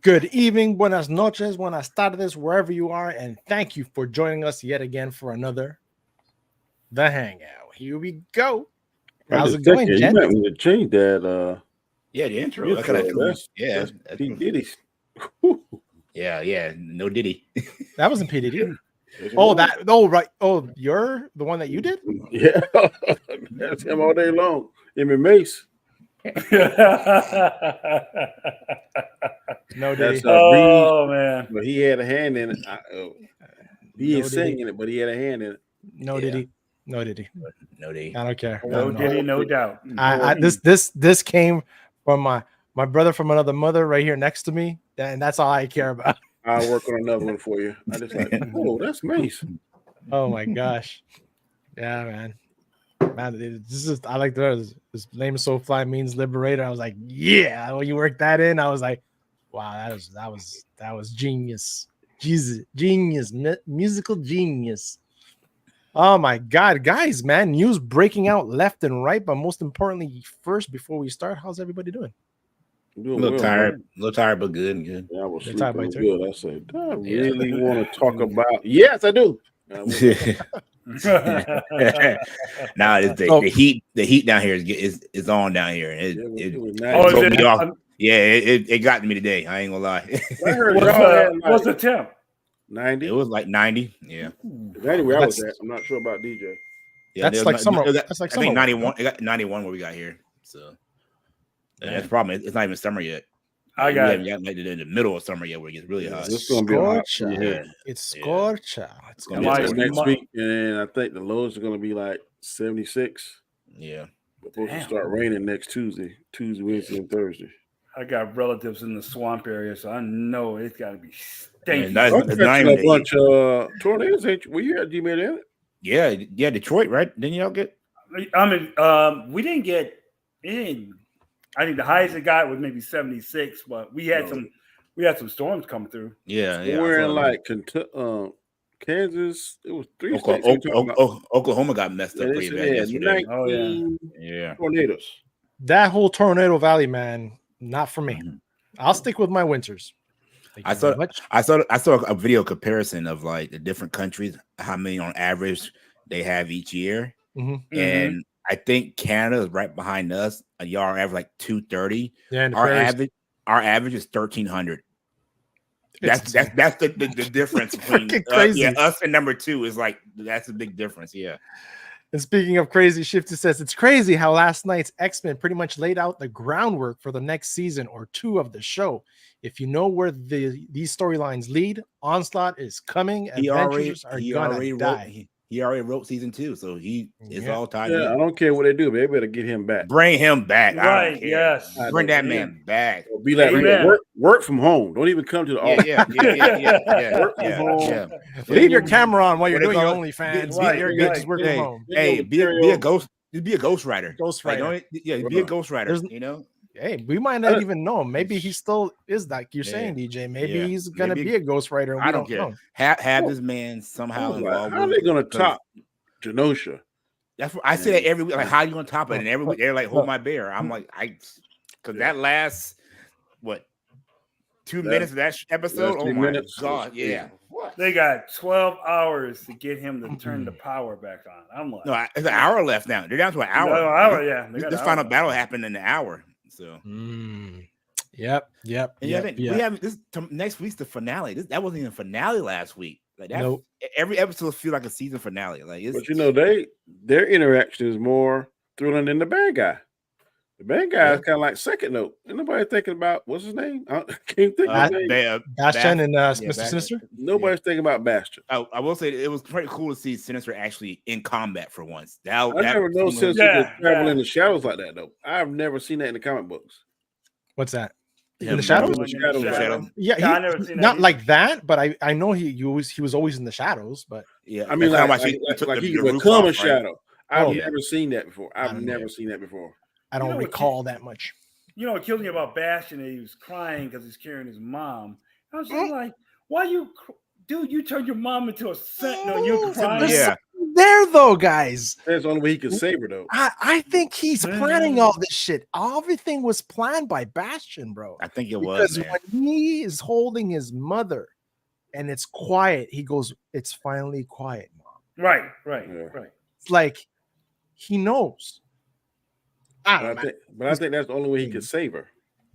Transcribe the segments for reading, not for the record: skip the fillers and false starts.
Good evening, buenas noches, buenas tardes, wherever you are, and thank you for joining us yet again for another The Hangout. Here we go. How's it going, You Jen? might want to change that. The intro. That's P. Diddy's. Yeah. No Diddy. That wasn't P. Diddy. Right. Oh, you're the one that you did? Yeah, that's him all day long. Him and Mace. No Diddy. Man, but he had a hand in it. He is singing it, but he had a hand in it. No Diddy. No Diddy. No Diddy. I don't care. No Diddy, no doubt. This came from my brother from another mother right here next to me, and that's all I care about. I'll work on another one for you. I just like, oh, that's Mace. Oh my gosh. Yeah, man. This is I like this name is so fly means liberator. I was like, yeah, when you work that in, I was like, wow, that was genius. Jesus, genius, musical genius. Oh my god, guys, man, news breaking out left and right, but most importantly, first before we start, how's everybody doing? A little tired, but good. Yeah, I was sleeping good. I said, do I really want to talk about? Yes, I do. Nah, the heat down here is on down here. It told me off. It got to me today. I ain't gonna lie. I heard what's the temp? 90. It was like 90. Yeah. Anyway, I was at. I'm not sure about DJ. Yeah, that's like summer. That's like I think 91. It got 91 where we got here. So that's the problem. It's not even summer yet. I got it. Like in the middle of summer yet where it gets really hot. It's gonna be hot. It's scorcher. It's gonna be next week, and I think the lows are gonna be like 76. Yeah. It's supposed to start raining next Tuesday, Wednesday, and Thursday. I got relatives in the swamp area, so I know it's got to be stinky. A bunch of tornadoes. Were you at G-Man? Yeah, Detroit, right? Didn't y'all get? I mean, we didn't get in. I think the highest it got was maybe 76, but we had some storms come through. Yeah. We're in like Kansas. It was 3 states. Oklahoma got messed up pretty bad yesterday. Yeah. Tornadoes. That whole tornado valley, man. Not for me. Mm-hmm. I'll stick with my winters. I saw a video comparison of like the different countries, how many on average they have each year, and I think Canada is right behind us. Y'all average like 230. Yeah, our average is 1,300. That's the difference between us and number 2 is like that's a big difference. Yeah. And speaking of crazy, Shifty says it's crazy how last night's X-Men pretty much laid out the groundwork for the next season or 2 of the show. If you know where these storylines lead, Onslaught is coming. Adventures are gonna die. He already wrote season 2, so he is all tied in. I don't care what they do, but they better get him back. Bring him back. Right, yes. Bring that man back. Be like, work from home. Don't even come to the office. Yeah. Work from home. Leave your camera on while you're doing your OnlyFans. You're good. Just work from home. Hey, be a ghost. Be a ghostwriter. Ghostwriter. Be a ghostwriter. You know. Hey, we might not even know. Maybe he still is like you're saying, DJ. Maybe he's gonna be a ghostwriter. And I don't care. Know. Have this man somehow involved. How are they gonna top Genosha? That's what I say that every week. Like, how are you gonna top it? And every week they're like, hold my beer. I'm like, because that last 2 minutes of that episode. Oh my god, yeah. What? They got 12 hours to get him to turn the power back on. I'm like, no, it's an hour left now. They're down to an hour. This final battle happened in an hour. So, yep. And we have this next week's the finale. That wasn't even a finale last week. Like that, every episode feels like a season finale. Like, but their interaction is more thrilling than the bad guy. The bad guy is kind of like second note. Ain't nobody thinking about what's his name? I can't think of his name. Bastion and Mr. Sinister. Nobody's thinking about Bastion. I will say it was pretty cool to see Sinister actually in combat for once. I never know Sinister travel in the shadows like that though. I've never seen that in the comic books. What's that? In the shadows? Yeah, I never seen that not like that, but I know he was always in the shadows. But yeah, I mean, like he could become a shadow. I've never seen that before. I don't recall that much. You know what killed me about Bastion? He was crying because he's carrying his mom. I was just like, why you, dude? You turned your mom into a sentinel. You crying? there though, guys. That's the only way he can save her though. I think he's planning all this shit. Everything was planned by Bastion, bro. I think it was, because man. when he is holding his mother and it's quiet, he goes, "It's finally quiet, mom." Right. It's like he knows. But I think that's the only way he can save her.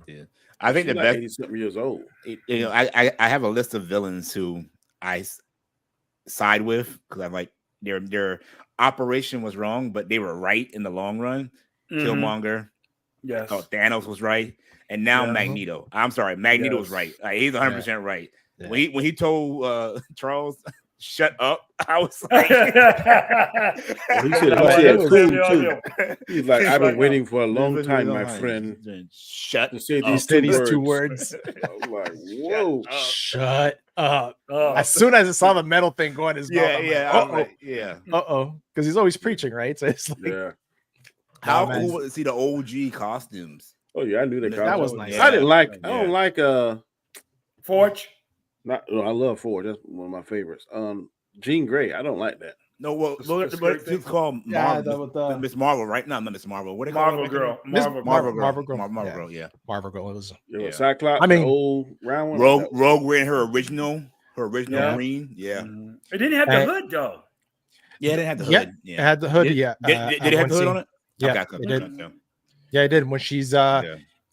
Yeah, I think She's the like best. 80-something years old. I have a list of villains who I side with because I like their operation was wrong, but they were right in the long run. Killmonger, yes. I thought Thanos was right, and now Magneto. I'm sorry, Magneto was right. He's 100% right. Yeah. When he told Charles, "Shut up," I was like, he said cool too. He's like, "I've been waiting for a long time, my friend. Shut to say up. these two words." I was like, "Whoa, shut up!" As soon as I saw the metal thing going his mouth, because he's always preaching, right? So it's like, how cool was see the OG costumes? Oh yeah, I knew that. That was nice. I didn't like. I don't like Forge. I love Forge. That's one of my favorites. Jean Grey. I don't like that. No, well, it's called Miss Marvel, right? No, not Miss Marvel. What Marvel Girl. Marvel Girl. Marvel Girl. It was Cyclops. I mean, the old round one. Rogue wearing her original green. Yeah. It didn't have the hood though. Yeah, it didn't have the hood. Yeah, it had the hood. Did it have the hood on it? Yeah, okay, it did. Yeah, it did. When she's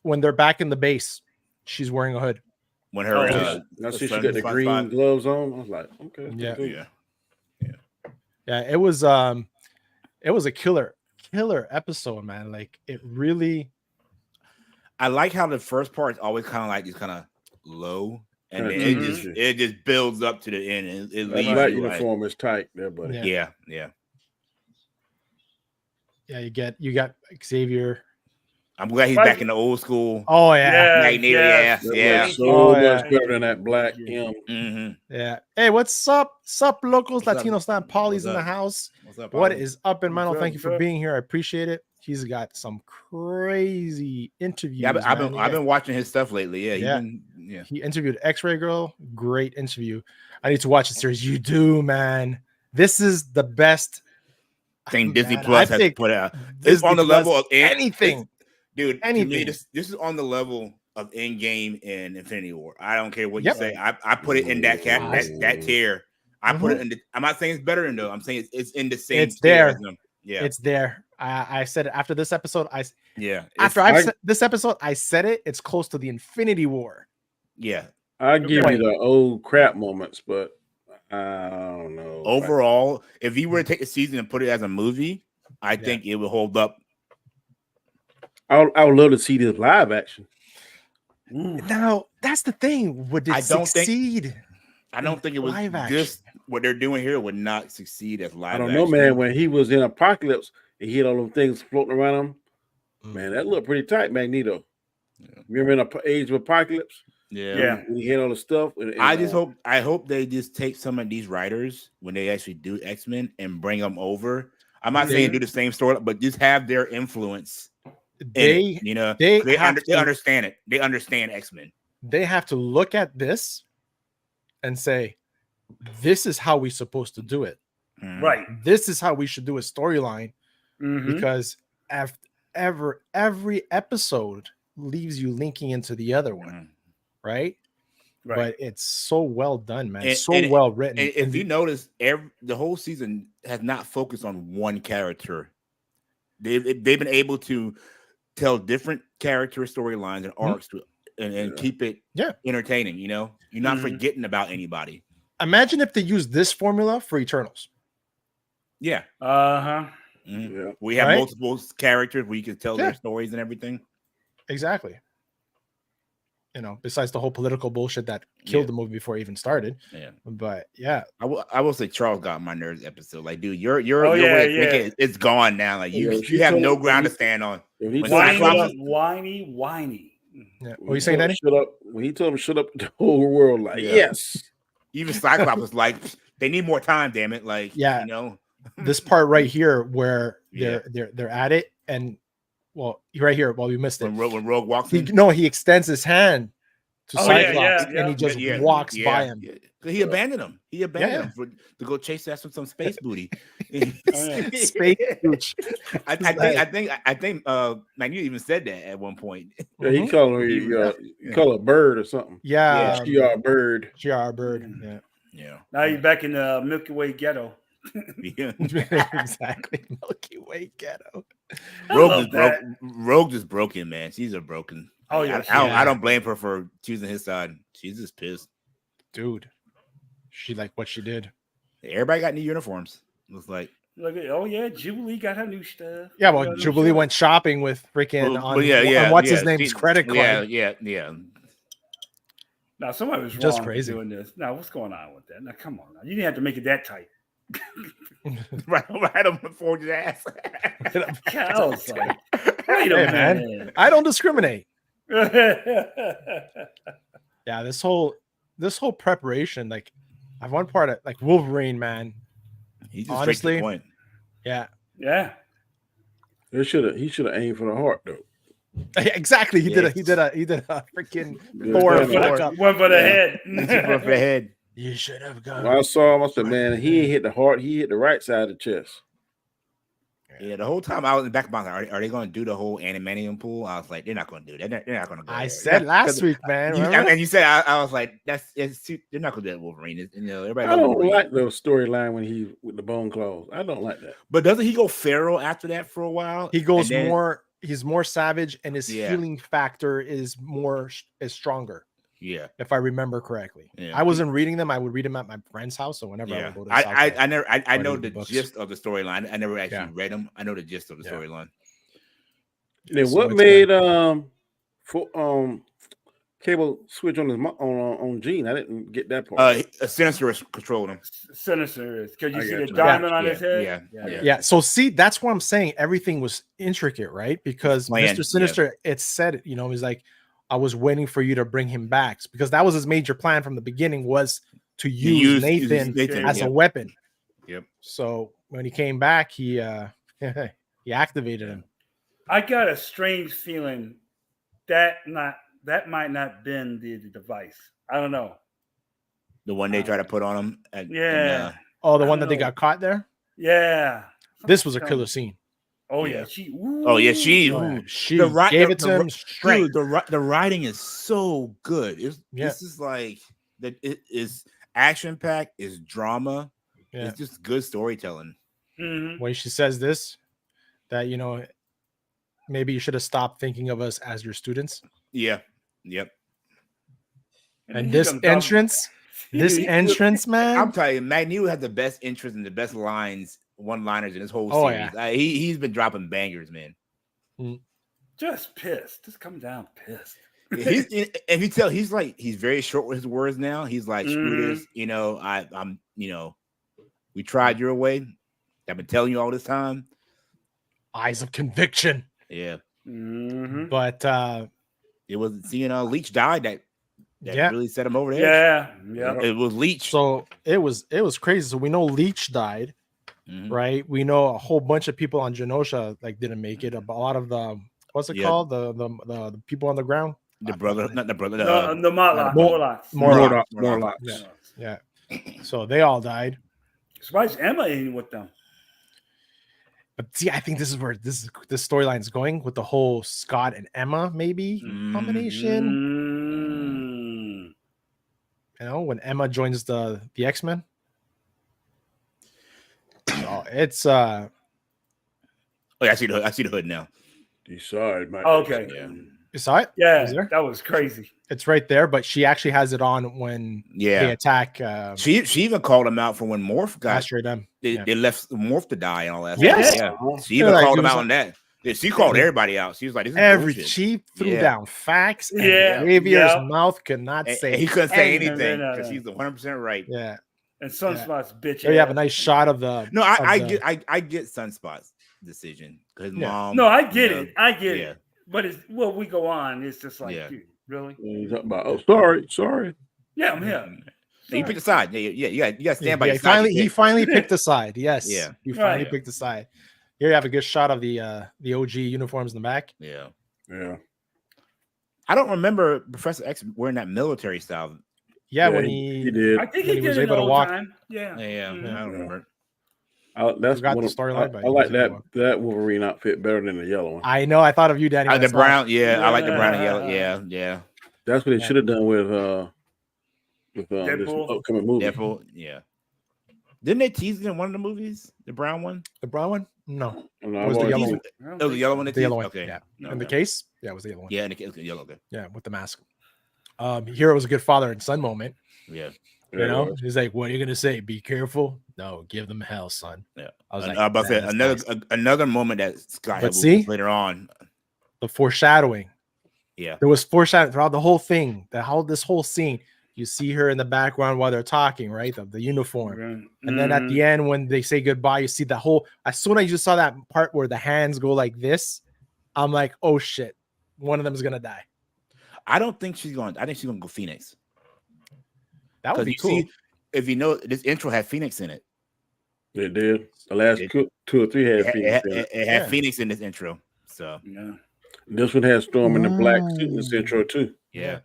when they're back in the base, she's wearing a hood. When her now she got the green gloves on. I was like, okay, yeah. It was a killer episode, man. Like it really. I like how the first part is always kind of like it's kind of low, and then it just builds up to the end. And it leaves that uniform is tight there, buddy. Yeah. You got Xavier. I'm glad he's back in the old school. Oh yeah, Magneto. Yeah. So much better than that black M. Yeah. Hey, what's up? Sup, locals, Latinos, not Polly's in the house. What's up? What is up, and Mano? Thank you for being here. I appreciate it. He's got some crazy interviews. Yeah, I've been watching his stuff lately. He interviewed X-Ray Girl. Great interview. I need to watch the series. You do, man. This is the best thing Disney Plus has put out. It's on the level of anything. Dude, anything. To me, this is on the level of Endgame and Infinity War. I don't care what you say. I put it in that that tier. I put it in. I'm not saying it's better than though. I'm saying it's in the same. It's there. As them. Yeah, it's there. I said it after this episode. This episode, I said it. It's close to the Infinity War. Yeah, I give you the old crap moments, but I don't know. Overall, if you were to take a season and put it as a movie, I think it would hold up. I would love to see this live action. Now that's the thing. Would it succeed? I don't think it was just what they're doing here would not succeed as live. I don't know, man. When he was in Apocalypse, he had all them things floating around him. Man, that looked pretty tight, Magneto. Yeah. Remember in the Age of Apocalypse? Yeah. When he had all the stuff. I hope they just take some of these writers when they actually do X-Men and bring them over. I'm not saying do the same story, but just have their influence. They understand it. They understand X-Men. They have to look at this and say, this is how we're supposed to do it. Right. This is how we should do a storyline. Because every episode leaves you linking into the other one. Right. But it's so well done, man. It's so well written. And if you notice, the whole season has not focused on one character. They've been able to tell different character storylines and arcs and keep it entertaining. You know, you're not forgetting about anybody. Imagine if they use this formula for Eternals. Yeah. Yeah. We have multiple characters where you can tell their stories and everything. Exactly. You know, besides the whole political bullshit that killed the movie before it even started. Yeah. But I will say Charles got on my nerves epispisode. Like, dude, your way of thinking, it's gone now. Like you have no ground to stand on. Whiny. Yeah. What are you saying, Danny? Shut up. When he told him shut up, the whole world yes. Even Cyclops was like, they need more time, damn it. Like, you know. This part right here where they're at it, and right here, we missed it. When Rogue walks in. He extends his hand to Cyclops, yeah. and he just walks by him. Yeah. He abandoned him. He abandoned him to go chase after some space booty. Space booch. I think you even said that at one point. Yeah, he called her call a bird or something. Yeah, GR bird. GR bird. Yeah. Now he's back in the Milky Way ghetto. Exactly. Milky Way ghetto. Rogue is broken, man. She's a broken. Oh yeah. I don't blame her for choosing his side. She's just pissed. Dude. She like what she did. Everybody got new uniforms. It was like, oh yeah, Jubilee got her new stuff. Yeah, well, Jubilee went shopping with freaking on what's his name's credit card. Yeah. Now somebody was just wrong crazy doing this. Now what's going on with that? Now come on, now. You didn't have to make it that tight. right on the Ford's ass. I was like, wait a minute, man. I don't discriminate. Yeah, this whole preparation, like I've one part of like Wolverine, man. He just honestly, the point. Yeah. He should have aimed for the heart though. Exactly. He did a freaking Thor one for the head. One for the head. You should have gone. When I saw him, I said, man, he ain't hit the heart, he hit the right side of the chest. Yeah, the whole time I was in the back of my mind, are they going to do the whole animanium pool? I was like, they're not going to do that. They're not going to go. I said last week, man. And you said, I was like, they're not going to do that. Wolverine. Everybody. I don't like the storyline when he with the bone claws. I don't like that. But doesn't he go feral after that for a while? He goes more. He's more savage, and his healing factor is stronger. Yeah, if I remember correctly. Yeah. I wasn't reading them. I would read them at my friend's house. So whenever I would go to I know the gist of the storyline. I never actually read them. I know the gist of the storyline. Then what made Cable switch on his on Gene? I didn't get that part. Sinister is controlling him. Sinister is because you see the diamond on his head. Yeah. So see, that's what I'm saying. Everything was intricate, right? Because Mr. Sinister, it said, he's like, I was waiting for you to bring him back because that was his major plan from the beginning was to use Nathan as a weapon. Yep. So when he came back, he activated him. I got a strange feeling that might not been the device. I don't know. The one they try to put on him. The one that they got caught there. Yeah. This was a killer scene. Oh yeah, she gave it to him straight. Dude, the writing is so good. This is like that. It is action packed. It's drama. Yeah. It's just good storytelling. Mm-hmm. When she says this, that maybe you should have stopped thinking of us as your students. Yeah. Yep. And this entrance, man. I'm telling you, Magneto had the best entrance and the best one-liners in his whole series. Yeah. He's been dropping bangers, man. Just pissed. Just come down pissed. And you tell he's very short with his words now. He's like, screw this, I'm we tried your way. I've been telling you all this time. Eyes of conviction. Yeah. Mm-hmm. But it was seeing Leech died that really set him over there. Yeah. It was Leech. So it was crazy. So we know Leech died. Mm-hmm. Right, we know a whole bunch of people on Genosha didn't make it. A lot of the what's it called? The people on the ground. The Morlocks. Yeah. So they all died. Surprised Emma ain't with them. But see, I think this is where this storyline is going with the whole Scott and Emma maybe combination. When Emma joins the X-Men. Oh, it's I see the hood now. Decide, man. Okay. Yeah. You saw it? Yeah, that was crazy. It's right there, but she actually has it on when they attack. She even called him out for when Morph got them. They left Morph to die and all that. Yes. Yeah. She even called him out on that. Yeah, she called everybody out. She was like, "This is she threw down facts. And Xavier's mouth could not say. He couldn't say anything because she's 100% right. Yeah. And Sunspot's bitch. You have a nice shot of the. No, I get Sunspot's decision because mom. No, I get it. I get it. But we go on. It's just like, dude, really? You're talking about, sorry. Yeah, I'm here. You picked a side. Yeah, you got to stand by your side. He finally picked a side. Yes. Yeah. You finally picked a side. Here you have a good shot of the OG uniforms in the back. Yeah. Yeah. I don't remember Professor X wearing that military style. Yeah, when he did. I think he was did able to walk. time. Yeah. I don't remember. That's Forgot one the of, storyline, but I he like was able that Wolverine outfit better than the yellow one. I know. I thought of you, Danny. when The I saw brown, it. I like the brown and yellow. Yeah. That's what they should have done with this Deadpool. upcoming movie. Deadpool, yeah. Didn't they tease it in one of the movies? The brown one? The brown one? No. No, It was the yellow one. Oh, the yellow one. The yellow one. Okay. Yeah. No, In the case? Yeah, it was the yellow one. Yeah, in the case, yellow. Okay. Yeah, with the mask. Here it was a good father and son moment. Yeah. You know, he's like, "What are you gonna say? Be careful." No, give them hell, son. Yeah. I was like, about to say another moment that Scott had later on. The foreshadowing. Yeah. There was foreshadowing throughout the whole thing. This whole scene. You see her in the background while they're talking, right? The uniform. And then at the end, when they say goodbye, you see the whole. As soon as you saw that part where the hands go like this, I'm like, oh shit, one of them is gonna die. I don't think she's going. I think she's gonna go Phoenix. That would be cool. See, if you know, this intro had Phoenix in it. It did. The last 2 or 3 had Phoenix in it. It had Phoenix in this intro. So yeah. This one has Storm in the black suit in this intro too. Yeah.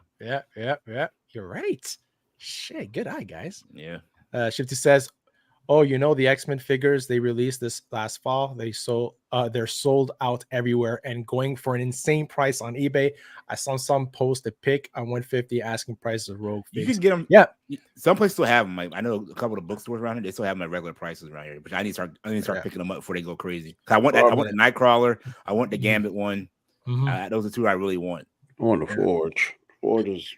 You're right. Shit, good eye, guys. Yeah. Shifty says, "Oh, you know the X-Men figures they released this last fall. They're sold out everywhere and going for an insane price on eBay. I saw some post a pic on 150 asking prices of Rogue figs. You can get them. Yeah, some places still have them. Like, I know a couple of bookstores around here. They still have them at regular prices around here. But I need to start picking them up before they go crazy. I want the Nightcrawler. I want the Gambit one. Those are 2 I really want. I want the Forge. Forge is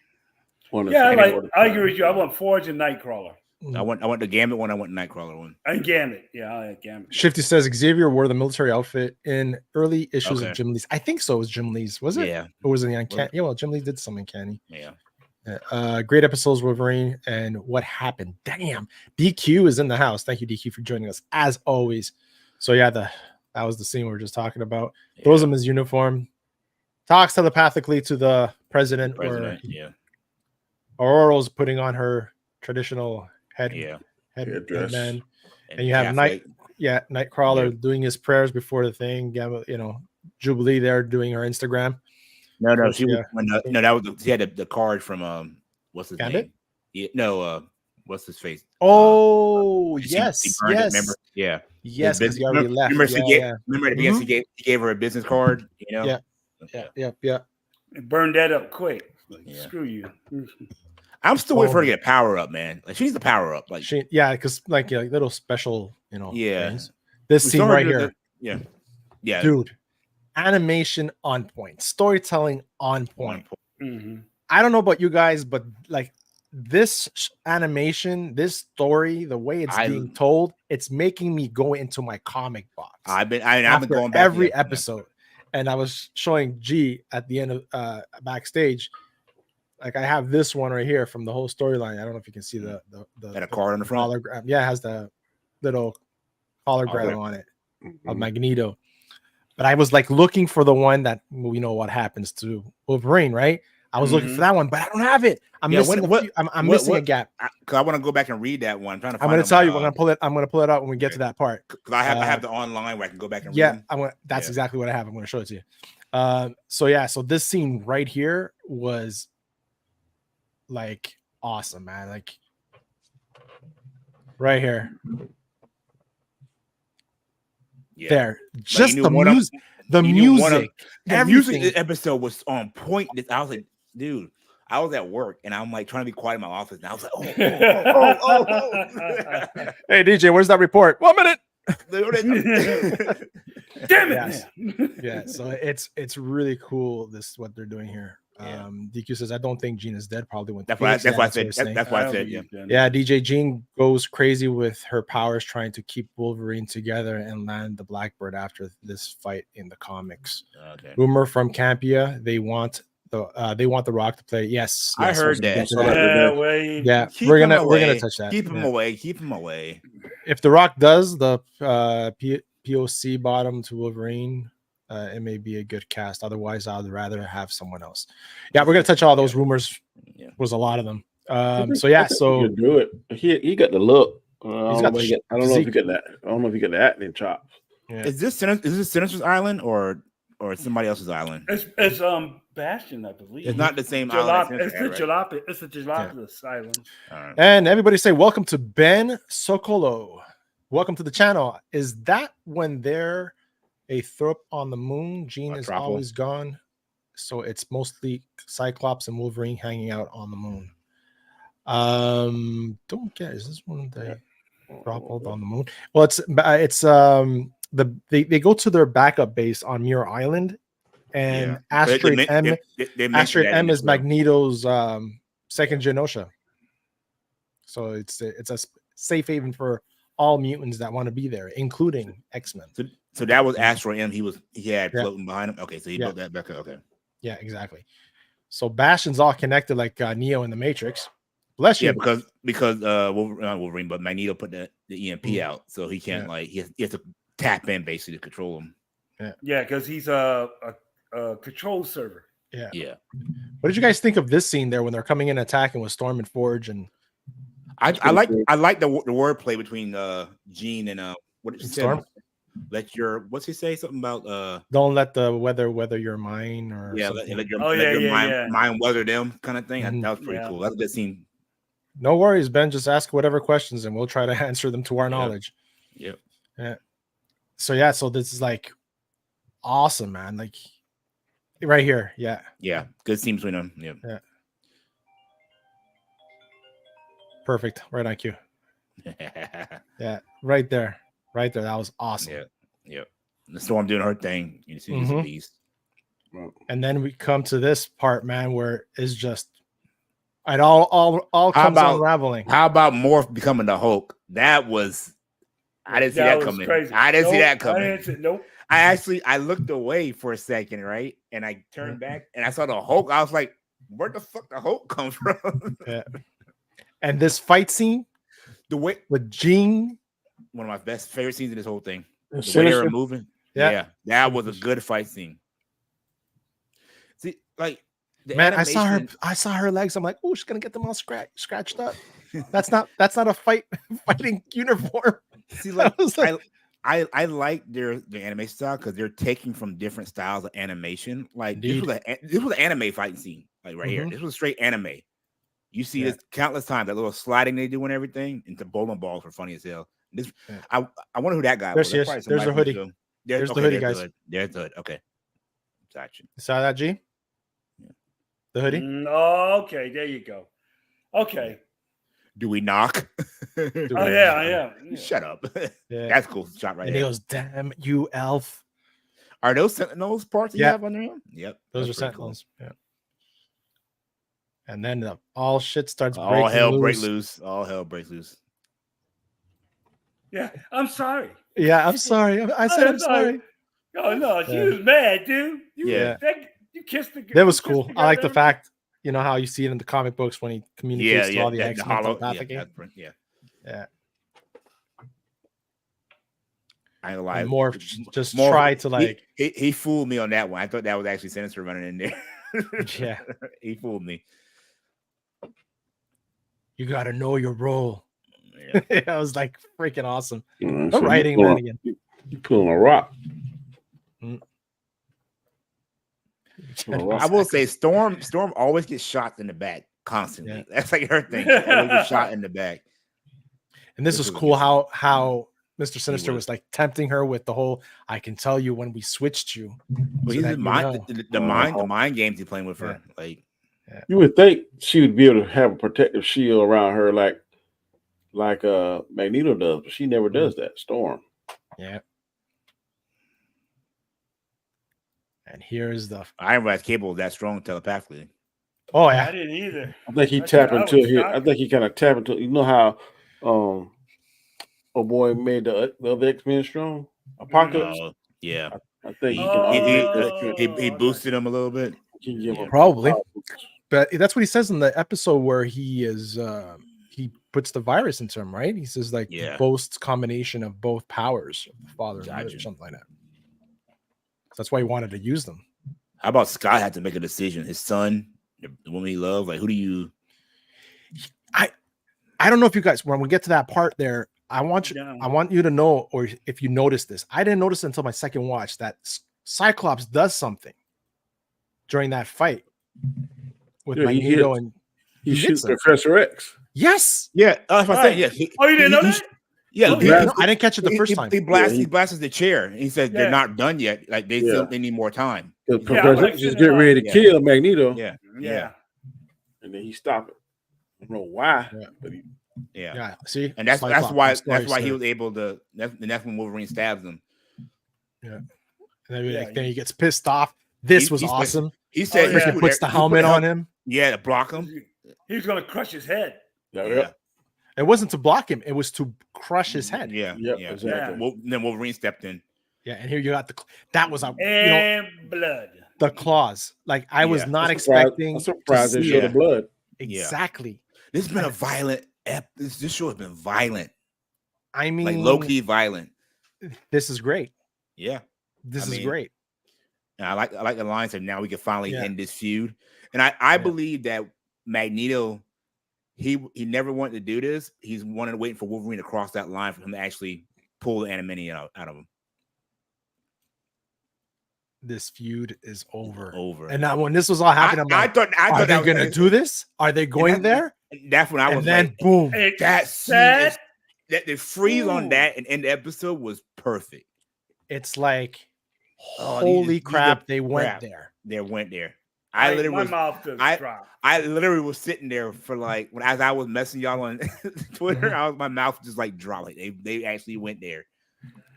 one. Yeah, I agree with you. I want Forge and Nightcrawler. I want the Gambit one. I want the Nightcrawler one. And Gambit. Yeah, I like Gambit. Shifty says Xavier wore the military outfit in early issues of Jim Lee's. I think so. It was Jim Lee's, was it? Yeah. Or was it the Uncanny? Yeah, well, Jim Lee did some Uncanny. Yeah. Great episodes, Wolverine, and what happened. Damn. DQ is in the house. Thank you, DQ, for joining us as always. So yeah, that was the scene we were just talking about. Throws him his uniform, talks telepathically to the president. Aurora's putting on her traditional headband, and you have Nightcrawler doing his prayers before the thing. Jubilee there doing her Instagram. No, she had the card from what's his name? Yeah, no, what's his face? Oh, yes, remember? Yeah, yes, because he already left. Remember he gave her a business card. Yeah. And burned that up quick. Screw you. I'm still waiting for her to get a power up, man. Like, she needs a power up. Like, because like little special, things. This scene right here, yeah, dude, animation on point, storytelling on point. Mm-hmm. I don't know about you guys, but like this animation, this story, the way it's being told, it's making me go into my comic box. I've been going back every episode, and I was showing G at the end of backstage. Like I have this one right here from the whole storyline. I don't know if you can see the card on the front. Hologram. Yeah, it has the little hologram on it of Magneto. But I was like looking for the one that we know what happens to Wolverine, right? I was looking for that one, but I don't have it. I'm missing a gap. Because I want to go back and read that one. I'm going to tell you. I'm going to pull it out when we get to that part. Because I have the online where I can go back and read them. That's exactly what I have. I'm going to show it to you. So this scene right here was like awesome, man. Like right here. Yeah. There. Just the music. The music. The music in this episode was on point. I was like, dude, I was at work and I'm like trying to be quiet in my office. And I was like, Hey DJ, where's that report? 1 minute. Damn it. Yeah, so it's really cool what they're doing here. DQ says, I don't think Jean is dead. Probably went. That's why I said. Yeah, DJ Jean goes crazy with her powers, trying to keep Wolverine together and land the Blackbird after this fight in the comics. Okay. Rumor from Campia, they want the Rock to play. Yes, I heard that. We're gonna touch that. Keep him away. Keep him away. If the Rock does the POC bottom to Wolverine, it may be a good cast. Otherwise, I'd rather have someone else. Yeah, we're gonna touch all those rumors. Was a lot of them. So you do it. He got the look. I don't know if you get that. I don't know if you get the acting chops. Yeah. Is this Sinister's Island or somebody else's island? It's Bastion, I believe. It's not the same Jalop. island. It's the Jalop. It's the Jalopus Island. And everybody say welcome to Ben Sokolo. Welcome to the channel. Is that when they're a throw up on the moon? Jean is always gone. So it's mostly Cyclops and Wolverine hanging out on the moon. Don't get, is this one they drop on the moon? Well, they go to their backup base on Muir Island, and Asteroid M is Magneto's second Genosha. So it's a safe haven for all mutants that want to be there, including X-Men. So that was Asteroid M. He had floating behind him. Okay, so he built that back up. Okay. Yeah, exactly. So Bastion's all connected like Neo in the Matrix. Bless you. Yeah, because Wolverine, but Magneto put the EMP out, so he can't he has to tap in basically to control him. Yeah, because he's a control server. Yeah. What did you guys think of this scene there when they're coming in attacking with Storm and Forge? And I like the wordplay between Jean and what did she say? What's he say? Something about don't let the weather your mind, or let your mind weather them kind of thing. That was pretty cool. That's a good scene. No worries, Ben. Just ask whatever questions and we'll try to answer them to our knowledge. Yep. Yeah. So this is like awesome, man. Like right here. Yeah. Yeah. Good scene between them. Yep. Yeah. Perfect. Right on cue. Yeah. Right there. That was awesome. Yeah. Yep. The Storm doing her thing. You see these beast. And then we come to this part, man, where it's just it all comes unraveling. How about Morph becoming the Hulk? That was I didn't see that coming. Crazy. I didn't see that coming. Nope. I looked away for a second, right? And I turned back and I saw the Hulk. I was like, where the fuck the Hulk come from? Yeah. And this fight scene, the way with Jean, one of my favorite scenes in this whole thing. The Sinister. way they were moving. Yeah, that was a good fight scene. See, like man, animation, I saw her legs. I'm like, oh, she's gonna get them all scratched up. That's not a fighting uniform. See, like I like their animation style because they're taking from different styles of animation. Like this was an anime fighting scene, like right here. This was straight anime. You see this countless times. That little sliding they do and everything, into bowling balls were funny as hell. This I wonder who that guy was. There's the hoodie. There's the hoodie, guys. There's the hood. Okay, gotcha. You saw that, G? Yeah. The hoodie. Okay, there you go. Okay. Do we knock? Yeah. Shut up. Yeah. That's cool. Shot right and there. He goes, damn you, elf. Are those Sentinels parts you have on there? Yep. Those are Sentinels. Cool. Yeah. And then all shit starts breaking loose. All hell breaks loose. Yeah, I'm sorry. Yeah, I'm sorry. I said I'm sorry. Oh no, she was mad, dude. You kissed the girl. That was cool. I like the fact, you know how you see it in the comic books when he communicates to all the X-Men telepathic. Yeah. I ain't lie. More try to like. He fooled me on that one. I thought that was actually Sinister running in there. Yeah, he fooled me. You got to know your role. Yeah. I was like freaking awesome. The writing, man, again. You pulling a rock. I will say, Storm always gets shot in the back constantly. Yeah. That's like her thing. She always gets shot in the back. And this was cool how Mr. Sinister was like tempting her with the whole "I can tell you when we switched you." Well, he's the mind games he's playing with her. Like, you would think she would be able to have a protective shield around her, like Magneto does, but she never does that. Storm. Yeah. And here's the. I didn't realize Cable was that strong telepathically. Oh yeah, I didn't either. I think he tapped into here. I think he kind of tapped into. You know how, oh boy, made the other X-Men strong. Apocalypse. Yeah. I think he boosted him a little bit. Probably, but that's what he says in the episode where he is. He puts the virus into him, right? He says like boasts combination of both powers, of the father and mother, or something like that. That's why he wanted to use them. How about Scott had to make a decision? His son, the woman he loved, like who do you? I don't know if you guys, when we get to that part there, I want you to know, or if you notice this, I didn't notice until my second watch that Cyclops does something. during that fight with Yeah, Magneto, and he shoots hits him. Professor X. Yes. Yeah, that's what I'm saying. Yeah. Oh, you didn't know that? Yeah, No, I didn't catch it the first time. He blasts the chair. And he said they're not done yet. Like they need more time. Professor X is getting ready to kill Magneto. Yeah. And then he stopped it. I don't know why, but yeah. See, and that's why he was able to. That's when Wolverine stabs him. Yeah, and then he gets pissed off. This was awesome. He said he puts the helmet on him. Yeah, to block him. He was going to crush his head. Yeah. It wasn't to block him; it was to crush his head. Yeah, exactly. Then Wolverine stepped in. Yeah, and here you got the blood. The claws. Like I was not expecting. I'm surprised they showed the blood. Exactly. This has been a violent. This show has been violent. I mean, like low key violent. This is great. Yeah, this is great. And I like the lines of now we can finally end this feud. And I believe that Magneto, he never wanted to do this. He's wanted to wait for Wolverine to cross that line for him to actually pull the anonymity out of him. This feud is over. And now when this was all happening, I thought are they going to do this? Are they going there? That's when I was then like, boom. That the freeze on that and end the episode was perfect. It's like, holy crap, they went there. They went there. I literally was sitting there for like as I was messing y'all on Twitter, my mouth just like dropped. Like they actually went there.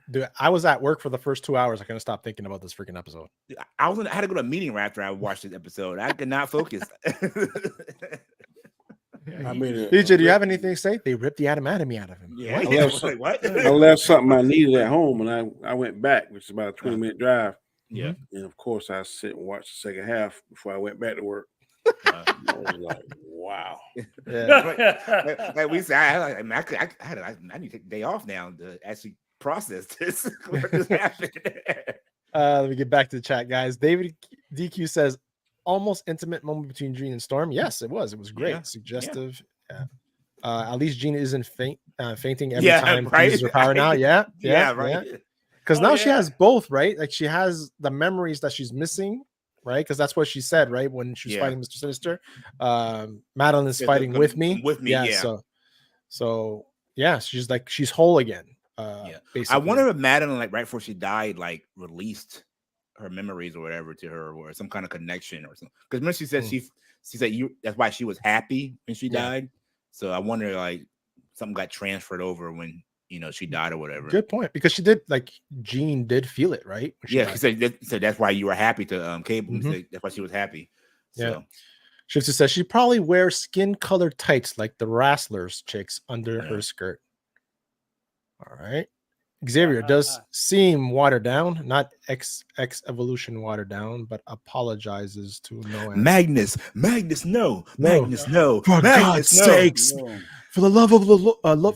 Dude, I was at work for the first 2 hours. I couldn't stop thinking about this freaking episode. I had to go to a meeting right after I watched this episode. I could not focus. I mean, DJ, do you have anything to say? They ripped the anatomy out of him. Yeah, what? I left something I needed at home, and I went back, which is about a 20-minute drive. Yeah, and of course I sit and watch the second half before I went back to work. I was like, wow. Yeah. Like we said, I need to take a day off now to actually process this. What just happened? Let me get back to the chat, guys. David DQ says, almost intimate moment between Jean and Storm. Yes, it was. It was great. Suggestive. Yeah. At least Jean isn't fainting every time she uses her power now. Yeah, right. Because now she has both, right? Like she has the memories that she's missing, right? Because that's what she said, right? When she was fighting Mr. Sinister. Madeline is fighting with me. So yeah, she's whole again. Basically. I wonder if Madeline, like right before she died, like released her memories or whatever to her, or some kind of connection or something. Because remember she said she said that's why she was happy when she died. So I wonder like something got transferred over when she died or whatever. Good point, because she did, like, Jean did feel it, right? She said that's why you were happy to Cable. That's why she was happy. So. Shifty says she probably wears skin-colored tights like the Wrestlers chicks under her skirt. All right. Xavier does seem watered down, not X Evolution watered down, but apologizes to no end. Magnus, no. For God's sakes. No. For the love of the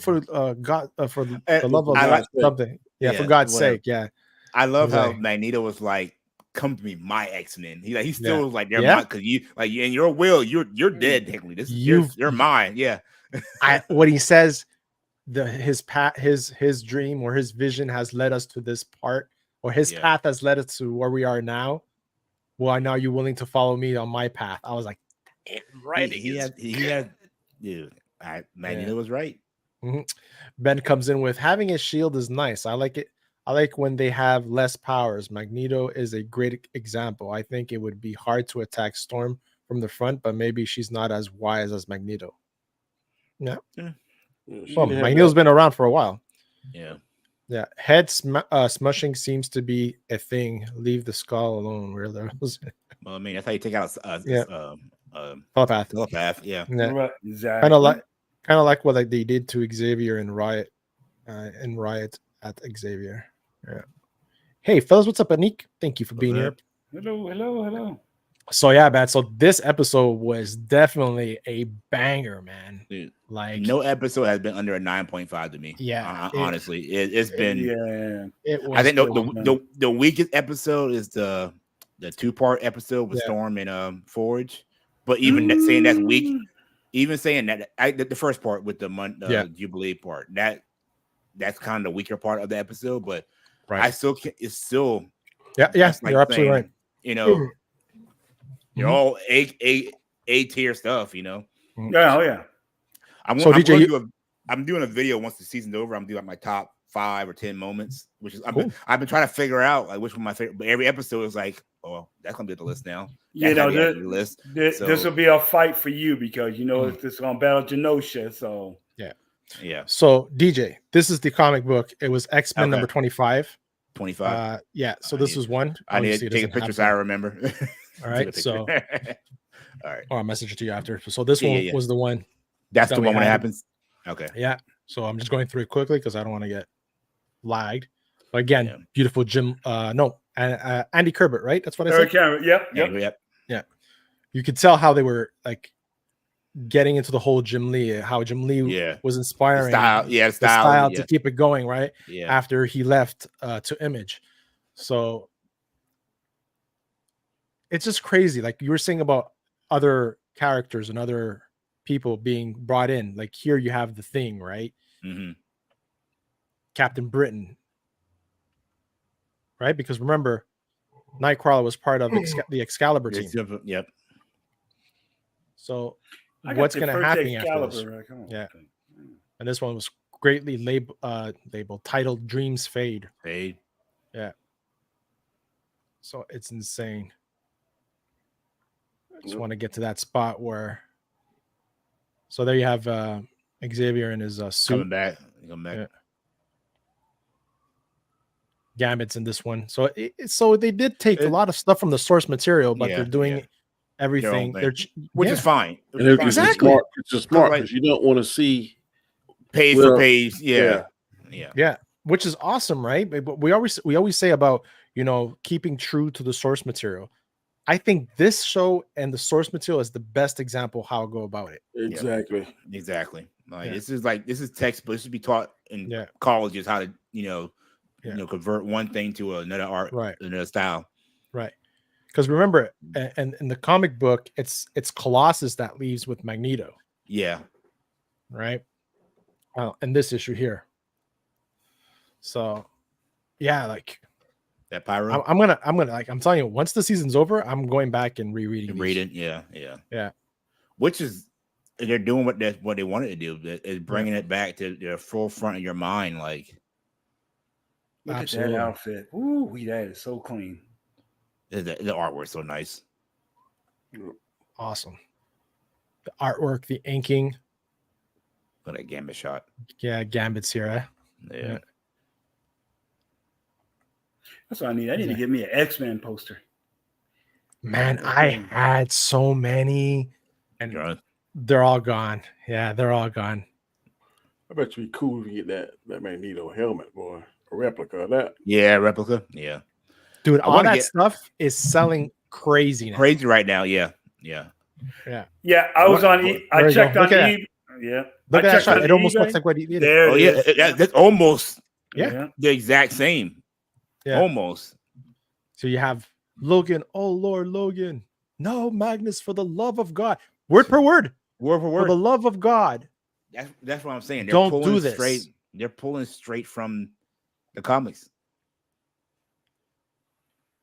for God, for the love of God, something. Yeah, for God's sake. Yeah. I love how Magneto was like, "Come to me, my X-Men." He still was like, "They're not because you like in your will, you're dead technically. This you're mine." Yeah. What he says, his dream or his vision has led us to this part, or his path has led us to where we are now. Well, now you're willing to follow me on my path. I was like, right. He had, dude. Magneto was right. Ben comes in with having a shield is nice. I like it. I like when they have less powers. Magneto is a great example. I think it would be hard to attack Storm from the front, but maybe she's not as wise as Magneto. Yeah. Well, Magneto's been around for a while. Yeah. Head smushing seems to be a thing. Leave the skull alone. Where there was. Well, I mean, that's how you take out telepath. Yeah. Exactly. Kind of like what they did to Xavier and Riot, at Xavier. Yeah. Hey, fellas, what's up, Anik? Thank you for being here. Hello. So yeah, man. So this episode was definitely a banger, man. Dude, like no episode has been under a 9.5 to me. Yeah, honestly, it's been. Yeah, it was. I think the weakest episode is the 2-part episode with Storm and Forge. But even saying that's weak, even saying that the first part with the Jubilee part, that's kind of the weaker part of the episode. But I still can't. It's still you're absolutely right. They're all A tier stuff, you know. Yeah, oh yeah. I'm doing a video once the season's over. I'm doing like my top 5 or 10 moments, which is Cool. I've been trying to figure out like which one my favorite. But every episode is like, oh, that's gonna be on the list now. You know, list. This will be a fight for you because you know it's gonna battle Genosha. So yeah. So DJ, this is the comic book. It was X-Men number 25. 25. Yeah. So this was one. I need to take a picture so I remember. All right. So all right. I'll message it to you after. So this one was the one. That's the one when it happens. Okay. Yeah. So I'm just going through it quickly because I don't want to get lagged. But again, beautiful Jim. Andy Kubert, right? That's what I said. Yep. Yeah. You could tell how they were like getting into the whole Jim Lee, how Jim Lee was inspiring the style to keep it going, right? Yeah. After he left to Image. So it's just crazy. Like you were saying about other characters and other people being brought in. Like here you have the Thing, right? Mm-hmm. Captain Britain, right? Because remember, Nightcrawler was part of the Excalibur team. Yep. So what's going to happen after this? Yeah. And this one was greatly labeled, titled Dreams Fade. Yeah. So it's insane. I just want to get to that spot where. So there you have Xavier in his suit. Coming back. Yeah. Gambit's in this one. So so they did take a lot of stuff from the source material, but they're doing everything. Which is fine. Exactly. It's just smart because you don't want to see page for page. Yeah. Which is awesome, right? But we always say about, you know, keeping true to the source material. I think this show and the source material is the best example of how I go about it. Exactly. Like this is textbook. This should be taught in colleges how to, convert one thing to another art, another style. Right. Because remember, and in the comic book, it's Colossus that leaves with Magneto. Yeah. Right. And this issue here. So, yeah, like that Pyro. I'm gonna like I'm telling you, once the season's over, I'm going back and rereading. Reading, yeah. Which is they're doing what they wanted to do. Is bringing it back to the forefront of your mind. Like, look at that outfit. Ooh, that is so clean. The artwork's so nice. Awesome. The artwork, the inking. What a Gambit shot. Yeah, Gambit's here. Yeah. That's what I need. I need to get me an X-Men poster. Man, I had so many, and they're all gone. Yeah, they're all gone. I bet it'd be cool if you get that Magneto helmet, boy. A replica of that. Yeah, replica. Yeah. Dude, all that stuff is selling crazy now. Crazy right now. Yeah. I was on. I checked on eBay. Yeah. Look at that shot. It almost looks like what he did. That's almost the exact same. Yeah. Almost. So you have Logan. Oh Lord, Logan. No, Magnus, for the love of God. Word per word. Word for word. For the love of God. That's what I'm saying. Don't do this. They're pulling straight from the comics.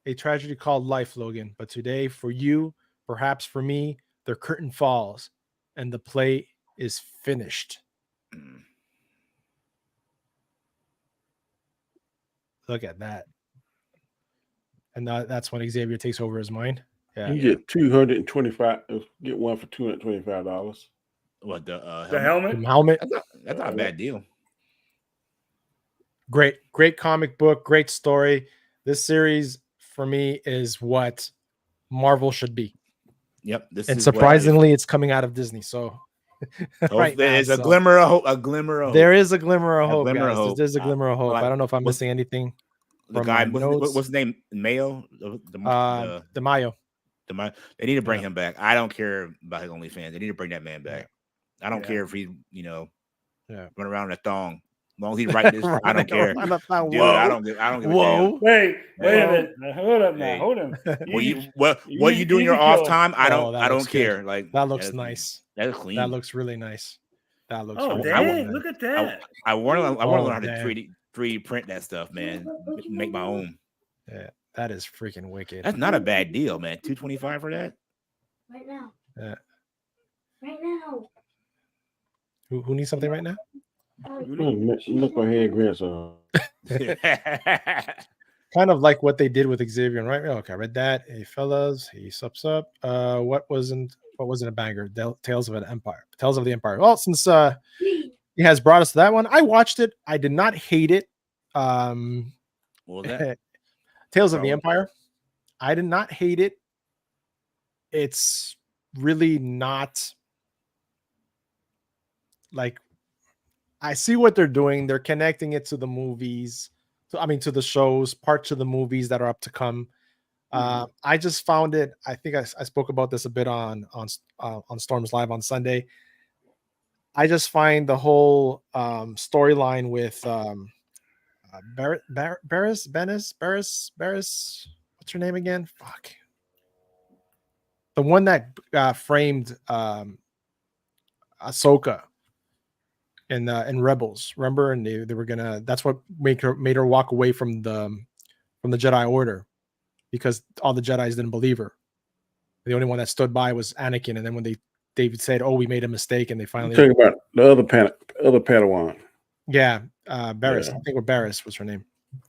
A tragedy called life, Logan. But today, for you, perhaps for me, the curtain falls and the play is finished. Look at that. And that's when Xavier takes over his mind. Yeah. You get $225. Get one for $225. What the helmet? The helmet. That's not a bad deal. Great comic book, great story. This series for me is what Marvel should be. Yep. And surprisingly, it's coming out of Disney. So there's a glimmer of hope. There is a glimmer of hope, guys. There's a glimmer of hope. I don't know if I'm missing anything. The guy, what's his name? Mayo? The Mayo. They need to bring him back. I don't care about his OnlyFans. They need to bring that man back. I don't care if he, run around in a thong. As long as he write this, I don't care. Dude, I don't give a damn. Wait a minute. Hold up now. Hold on. What you do in your off time? I don't care. Like that looks nice. That's clean. That looks really nice. That looks. Dang, look at that. I want to learn how to 3D print that stuff, man. Make my own. Yeah, that is freaking wicked. That's not a bad deal, man. $225 for that. Right now. Yeah. Right now. Who needs something right now? Look my head grandson. Kind of like what they did with Xavier, right? Okay, I read that. Hey fellas, he sups up. What wasn't a banger? Tales of an Empire. Tales of the Empire. Well, since he has brought us to that one, I watched it. I did not hate it. What was that? Tales of the Empire. I did not hate it. It's really not like, I see what they're doing. They're connecting it to the movies, to the shows, parts of the movies that are up to come. I just found it. I think I spoke about this a bit on Storms Live on Sunday. I just find the whole storyline with Barris. What's her name again? Fuck. The one that framed Ahsoka in Rebels, remember? And they were gonna. That's what made her walk away from the Jedi Order, because all the Jedis didn't believe her. The only one that stood by was Anakin. And then when David said, "Oh, we made a mistake," and they finally talking about the other Padawan. Yeah, Barris. Yeah. I think Barris was her name.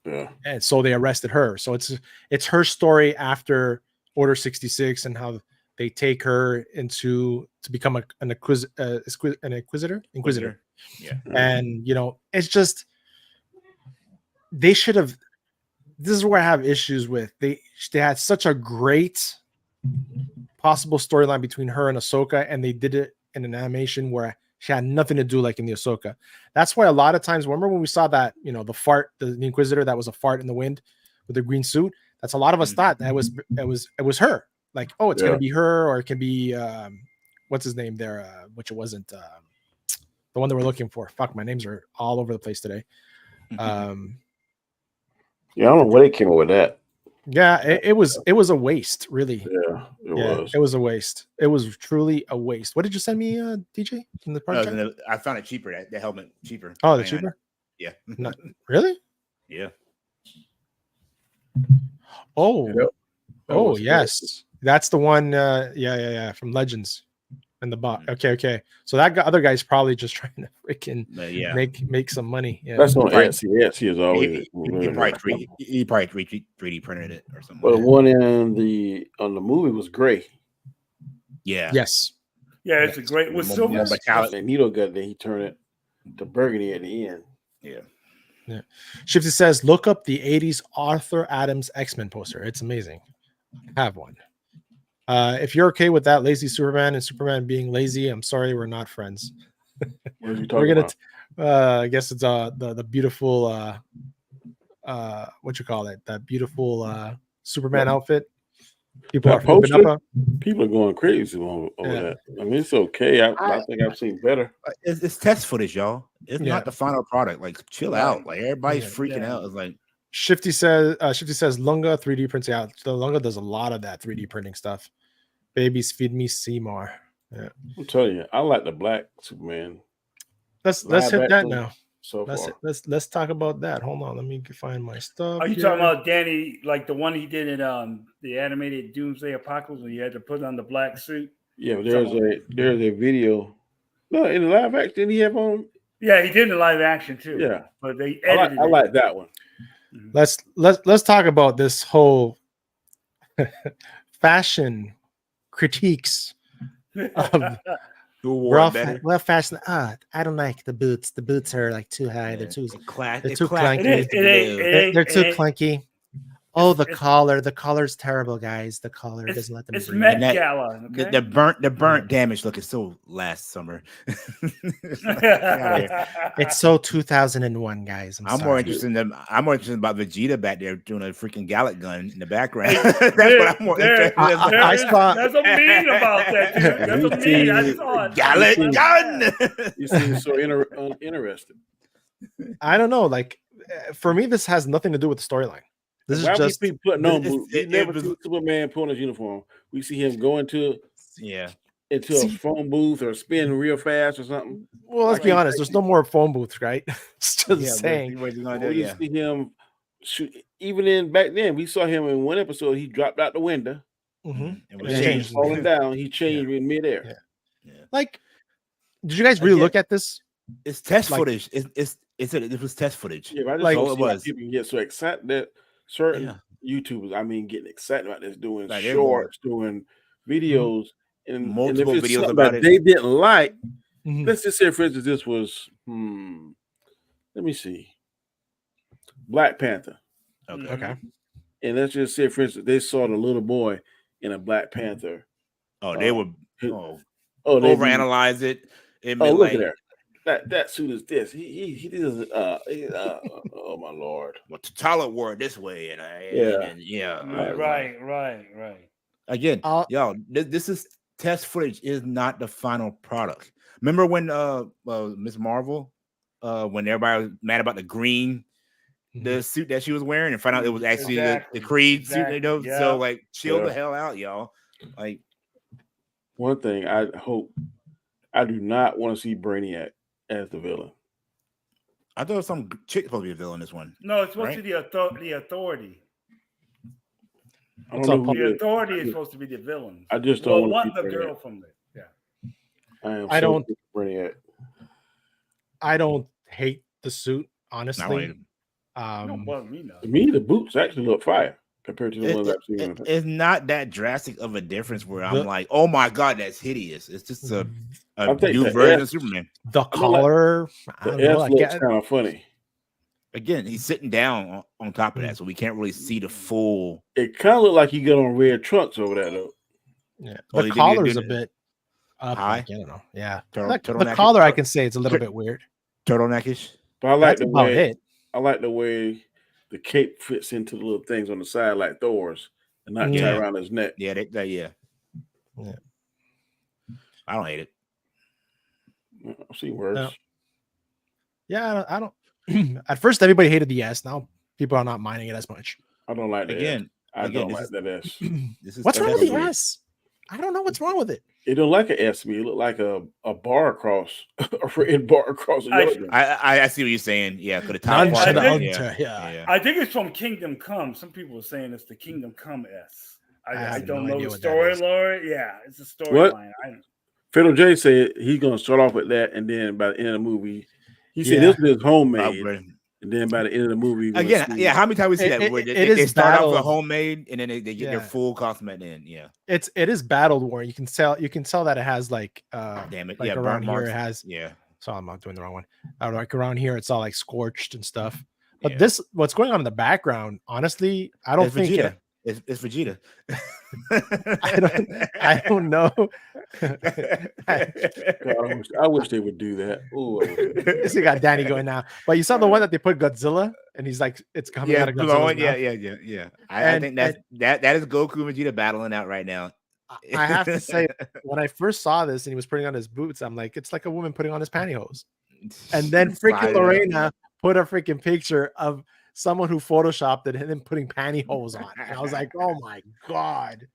Yeah. And so they arrested her. So it's her story after Order 66 and how they take her to become an inquisitor. Yeah. And it's just, they should have. This is where I have issues with. They had such a great possible storyline between her and Ahsoka, and they did it in an animation where she had nothing to do like in the Ahsoka. That's why a lot of times, remember when we saw that, the fart, the Inquisitor that was a fart in the wind with the green suit? That's a lot of us thought that it was her. Like, oh, it's gonna be her, or it can be what's his name there, which it wasn't the one that we're looking for. Fuck, my names are all over the place today. Yeah, I don't know where they came up with that. Yeah, it was a waste, really. Yeah, it was a waste. It was truly a waste. What did you send me, DJ? In the project? I found it cheaper. The helmet cheaper. Oh, the cheaper? Yeah. Not really? Yeah. Oh, yes, that's the one. Yeah, from Legends. And the bot. Okay. So that other guy's probably just trying to freaking make some money. Yeah. That's on Etsy. Etsy is always. He probably 3D printed it or something. Well, the one on the movie was gray. Yeah. Yes. Yeah, it's a great with silver. And needle gun. Then he turned it to burgundy at the end. Yeah. Shifty says, look up the 80s Arthur Adams X-Men poster. It's amazing. I have one. If you're okay with that lazy Superman and Superman being lazy, I'm sorry, we're not friends. What are you talking about? I guess it's the beautiful what you call it? That beautiful Superman outfit. People are going crazy over that. I mean, it's okay. I think I've seen better. It's test footage, y'all. It's not the final product. Like, chill out. Like, everybody's freaking out. It's like, Shifty says Lunga 3D printing out. The Lunga does a lot of that 3D printing stuff. Babies feed me Seymour. Yeah. I'm telling you, I like the black Superman. Let's hit that now. So let's talk about that. Hold on, let me find my stuff. Are you talking about Danny, like the one he did in the animated Doomsday Apocalypse when he had to put on the black suit? Yeah, but there's a video. No, in the live action, didn't he have on? Yeah, he did in the live action too. Yeah, but they edited I like that one. Let's talk about this whole fashion critiques of well, fashion. I don't like the boots. The boots are like too high. They're too clunky. They're too clunky. Oh, the collar. The collar's terrible, guys. The collar doesn't let them breathe. Met Gala. Okay? The burnt damage look is so last summer. It's so 2001, guys. I'm more interested about Vegeta back there doing a freaking Gallic gun in the background. That's what I'm more interested in. There's a meme about that, dude. There's a meme. I saw it. Gallic gun. You seem so interested. I don't know. Like, for me, this has nothing to do with the storyline. This is just we putting on boots. We never see Superman put on his uniform. We see him go into a phone booth or spin real fast or something. Well, let's be honest. There's no more phone booths, right? Just saying. We see him shoot. Even back then, we saw him in one episode. He dropped out the window. And he changed falling down. He changed in midair. Like, did you guys really look at this? It's test footage. It was test footage. Yeah, but I just like, don't see why people get so excited that certain YouTubers, I mean, getting excited about this, doing shorts, doing videos, and multiple if it's videos about it. They didn't like. Let's just say, for instance, this was. Let me see. Black Panther. Okay. And let's just say, for instance, they saw the little boy in a Black Panther. Oh, they would overanalyze it. Look at that. That suit is this. He doesn't. Oh my Lord! Well, T'Challa wore it this way, Right. Again, y'all, this is test footage. Is not the final product. Remember when Miss Marvel, when everybody was mad about the green. The suit that she was wearing and find out it was actually the Creed suit, So like chill the hell out, y'all. Like, one thing I do not want to see Brainiac as the villain. I thought some chick supposed to be the villain in this one. No, it's supposed to be the authority. I don't know the authority is supposed to be the villain. I just don't want the girl from there. Yeah. I don't Brainiac. I don't hate the suit, honestly. To me, the boots actually look fire compared to the ones I've seen. It's not that drastic of a difference where I'm like, oh my god, that's hideous. It's just a new version of Superman. The collar, looks kind of funny. Again, he's sitting down on top of that, so we can't really see the full. It kind of looked like he got on red trunks over there, though. Yeah, the collar's a bit up. High. I don't know. Yeah, the collar I can say it's a little bit weird. Turtleneckish. But I like the way. I like the way the cape fits into the little things on the side like Thor's and not tie around his neck. Yeah, I don't hate it. I've seen worse. No. Yeah, I don't. At first, everybody hated the S. Now people are not minding it as much. I don't like that. I don't like that S. What's wrong with the S? I don't know what's wrong with it. It don't like an S to me. It look like a bar across, a red bar across. I see what you're saying. Yeah, for the top part. I think it's from Kingdom Come. Some people are saying it's the Kingdom Come S. I don't know the story, Lord. Yeah, it's a storyline. Fiddle J said he's gonna start off with that, and then by the end of the movie, he said this is homemade. And then by the end of the movie, how many times we see that? They start off with homemade, and then they get their full costume at the end. Yeah, it is battled war. You can tell that it has like around here it has So I'm not doing the wrong one. Like around here, it's all like scorched and stuff. But what's going on in the background? Honestly, I don't think it's Vegeta. I don't know. God, I wish they would do that. This got Danny going now. But you saw the one that they put Godzilla, and he's like, it's coming out of Godzilla. Yeah. I think that is Goku and Vegeta battling out right now. I have to say, when I first saw this and he was putting on his boots, I'm like, it's like a woman putting on his pantyhose. And then freaking Lorena put a freaking picture of someone who photoshopped it and then putting pantyhose on. And I was like, oh my god.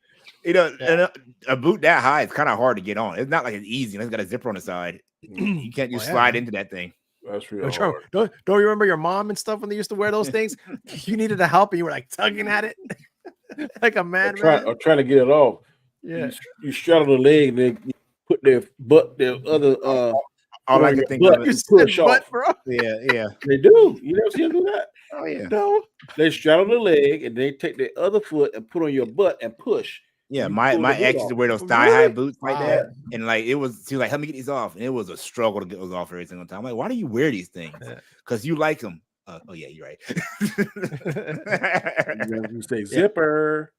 And a boot that high is kind of hard to get on. It's not like it's easy. It's got a zipper on the side. You can't just slide into that thing. That's real. Don't you remember your mom and stuff when they used to wear those things? You needed a help and you were like tugging at it like a madman. Or trying to get it off. Yeah, you straddle the leg and then put their other all I can think of is butt, bro. Yeah. They do. You never see them do that? Oh yeah. No. They straddle the leg and they take their other foot and put on your butt and push. Yeah, my ex used to wear those thigh-high boots like that, and like she was like, "Help me get these off," and it was a struggle to get those off every single time. I'm like, why do you wear these things? Because you like them. Oh yeah, you're right. You say zipper.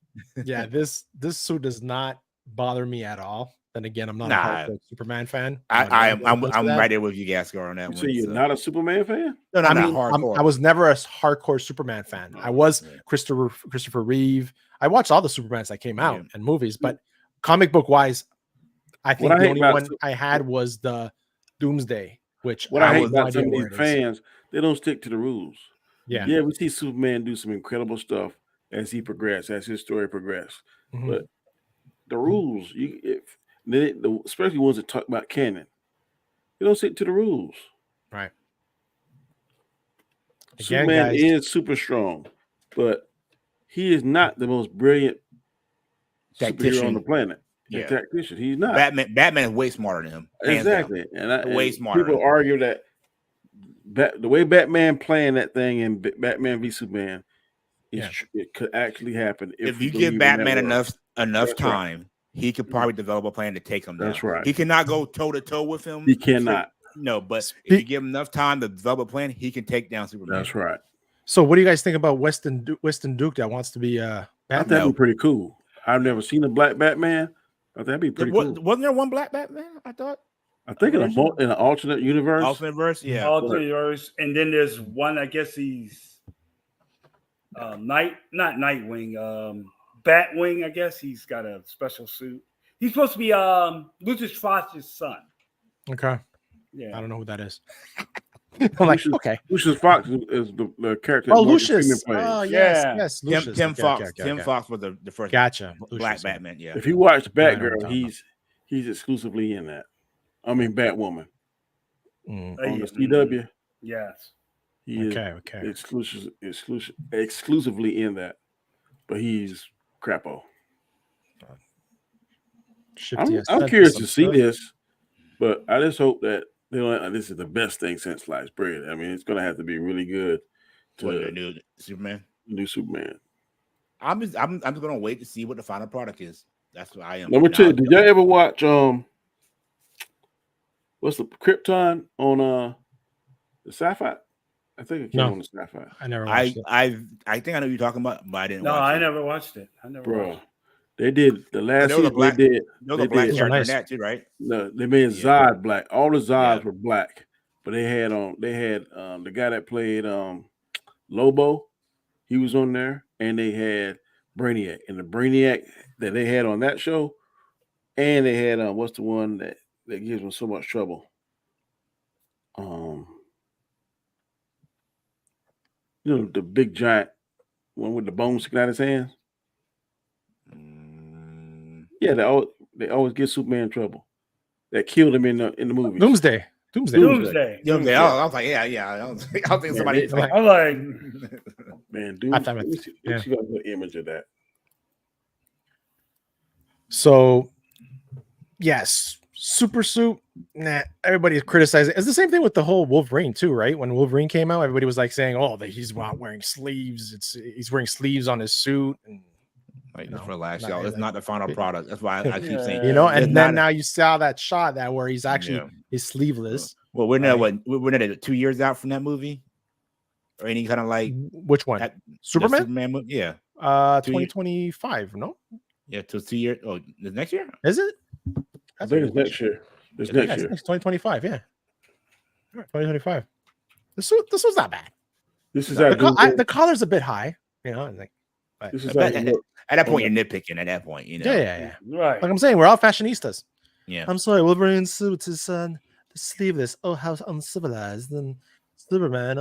Yeah, this suit does not bother me at all. Then again, I'm not a Superman fan. I'm right there with you, Gascar, on that one. So you're not a Superman fan? No, I mean, I was never a hardcore Superman fan. I was Christopher Reeve. I watched all the Supermans that came out and movies, but comic book wise, I think the only one I had was the Doomsday, which what I hate about some of these fans, they don't stick to the rules. Yeah, we see Superman do some incredible stuff as he progressed, as his story progressed. But the rules, especially ones that talk about canon, they don't stick to the rules. Right. Superman is super strong, but he is not the most brilliant superhero on the planet. Yeah, tactician. He's not. Batman is way smarter than him. Exactly, and way smarter. People argue that the way Batman playing that thing in Batman v Superman, it could actually happen if you give Batman enough time. He could probably develop a plan to take him down. That's right. He cannot go toe to toe with him. He cannot. No, but if you give him enough time to develop a plan, he can take down Superman. That's right. So, what do you guys think about Weston Duke that wants to be Batman? I think that'd be pretty cool. I've never seen a black Batman. I think that'd be pretty cool. Wasn't there one black Batman? I think in an alternate universe. Alternate verse, yeah. Alternate universe, and then there's one. I guess he's not Nightwing. Batwing, I guess he's got a special suit. He's supposed to be Lucius Fox's son. Okay. Yeah. I don't know who that is. I'm like, okay. Lucius Fox is the character. Oh, Lucius. Oh, yes. Lucius. Tim Fox. Tim Fox was the first Black Batman. Yeah. If you watch Batgirl, he's exclusively in that. I mean, Batwoman. On the CW. Yes. He is exclusively in that. But he's crapo. I'm curious to see this, but I just hope that this is the best thing since sliced bread. I mean, it's going to have to be really good to do Superman. New Superman. I'm just going to wait to see what the final product is. That's what I am. Number 2, did y'all ever watch what's the Krypton on the Sci-Fi? I think it came on the Sci-Fi. I never watched it. I think I know what you're talking about, but I didn't. No, I never watched it. They did the last season. They did black character in that too, right? No, they made Zod black. All the Zods were black, but they had the guy that played Lobo. He was on there, and they had Brainiac, and the Brainiac that they had on that show, and they had what's the one that gives them so much trouble? You know, the big giant one with the bones sticking out his hands. Yeah, they always get Superman in trouble. That killed him in the movie. Doomsday. I was like, yeah. I don't think somebody. I'm like, man, Doomsday. Let's see an image of that. So, yes, super suit. Nah, everybody's criticizing. It's the same thing with the whole Wolverine too, right? When Wolverine came out, everybody was like saying, "Oh, that he's not wearing sleeves. He's wearing sleeves on his suit." And just relax, y'all. It's not the final product. That's why I keep saying, and then now you saw that shot where he's actually he's sleeveless. Well, we're now 2 years out from that movie, or any kind of like which one? Superman movie? Yeah, 2025. No, yeah, till 2 years. Oh, the next year is it? I think it's next year. It's next year. It's 2025. Yeah, 2025. This was not bad. This is the collar's a bit high, and like. This is at that point, you're nitpicking. At that point, Yeah. Right. Like I'm saying, we're all fashionistas. Yeah. I'm sorry, Wolverine suit is the sleeveless. Oh, how uncivilized. And Superman,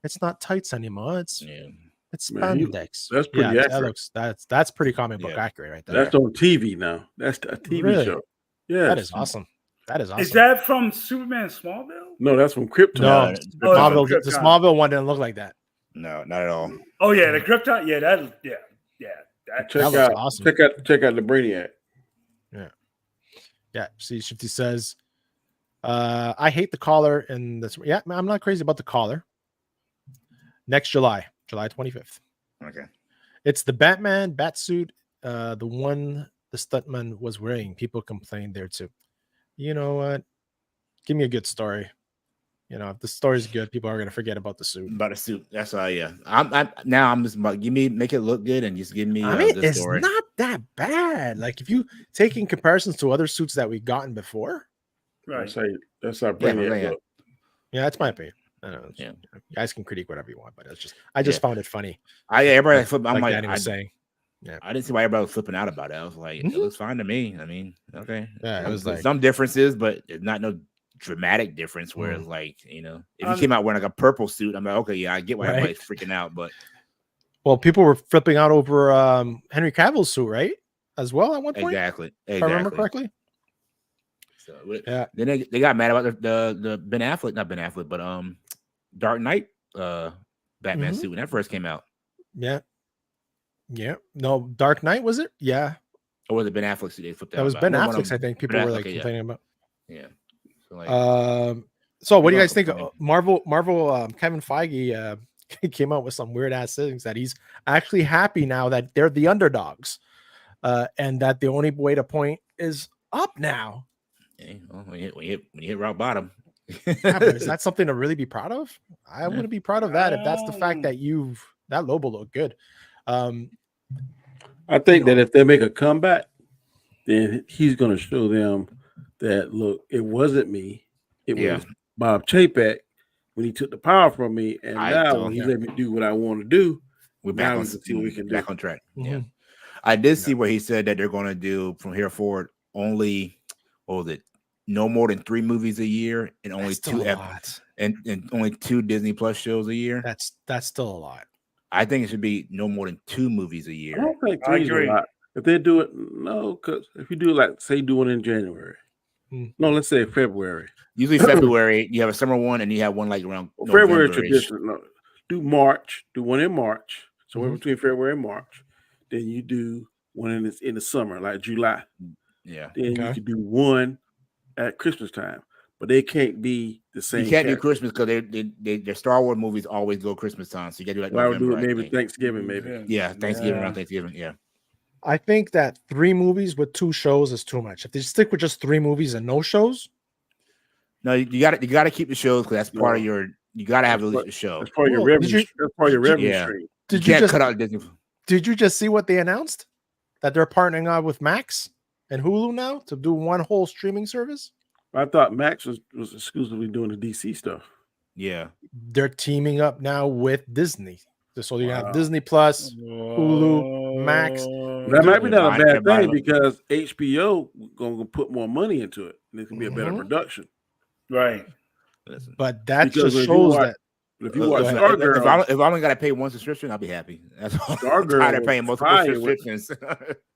it's not tights anymore. It's spandex. That's pretty accurate. That's pretty comic book accurate right there. That's on TV now. That's a TV show. Yeah. That is awesome. Is that from Superman Smallville? No, that's from Krypton. No, the Smallville one didn't look like that. No, not at all. Oh yeah, the Krypton. Yeah, that looks awesome. Check out the Brainiac. Yeah. See, Shifty says, I hate the collar in this. Yeah, I'm not crazy about the collar. Next July 25th. Okay. It's the Batman batsuit, the one the stuntman was wearing. People complained there too. You know what? Give me a good story. If the story's good, people are gonna forget about the suit. About the suit. That's all. Yeah. I'm just about make it look good and just give me. It's story. Not that bad. Like if you taking comparisons to other suits that we've gotten before, right? That's our Brainiac. Yeah, that's my opinion. I don't know. You guys can critique whatever you want, but I just found it funny. Everybody flip. I'm like Danny was saying. Yeah, I didn't see why everybody was flipping out about it. I was like, it looks fine to me. I mean, okay. Yeah, it was like some differences, but it's not no dramatic difference where it's like, if he came out wearing like a purple suit, I'm like, okay, yeah, I get why everybody's freaking out, but people were flipping out over Henry Cavill's suit, right? As well at one point. Exactly. If I remember correctly. So then they got mad about the Ben Affleck, not Ben Affleck, but Dark Knight Batman suit when that first came out. Yeah. Yeah. No, Dark Knight was it? Yeah. Or was it Ben Affleck? They flipped That was Ben Affleck's. I think people were like complaining about. Yeah. So, so what do you guys think? Marvel. Kevin Feige came out with some weird ass things that he's actually happy now that they're the underdogs, and that the only way to point is up now. Yeah, well, when you hit rock bottom. Yeah, but is that something to really be proud of? I wouldn't be proud of that if that's the fact that that logo looked good. I think that if they make a comeback, then he's going to show them that, look, it wasn't me. It was Bob Chapek when he took the power from me. And now when he let me do what I want to do, we're back on, see what we can back on track. Mm-hmm. Yeah. I did see where he said that they're going to do from here forward only, no more than 3 movies a year and only 2 and only 2 Disney Plus shows a year. That's still a lot. I think it should be no more than 2 movies a year. I don't think 3 is a lot. If they do it, no, because if you do say do one in January, no, let's say February. Usually February, you have a summer one and you have one like around February tradition. No, do March, do one in March. So we're between February and March. Then you do one in the summer, like July. Yeah. Then you could do one at Christmas time, but they can't be the same. You can't do Christmas because their Star Wars movies always go Christmas time. So you got to do like November. Maybe Thanksgiving, maybe. Yeah, Thanksgiving around Thanksgiving. Yeah. I think that 3 movies with 2 shows is too much. If they stick with just 3 movies and no shows, no, you got to keep the shows because that's part of your. You got to have at least a show. That's part of your revenue. That's part of your revenue stream. Did you just cut out Disney? Did you just see what they announced? That they're partnering up with Max and Hulu now to do one whole streaming service. I thought Max was exclusively doing the DC stuff. Yeah, they're teaming up now with Disney. So you have Disney Plus, Hulu, Max. That might be not a bad thing because HBO gonna put more money into it, and it can be a better production. Right. But that just shows that. If you watch Stargirl, if I only got to pay one subscription, I'll be happy. That's all. Stargirl, I'm tired of paying multiple subscriptions.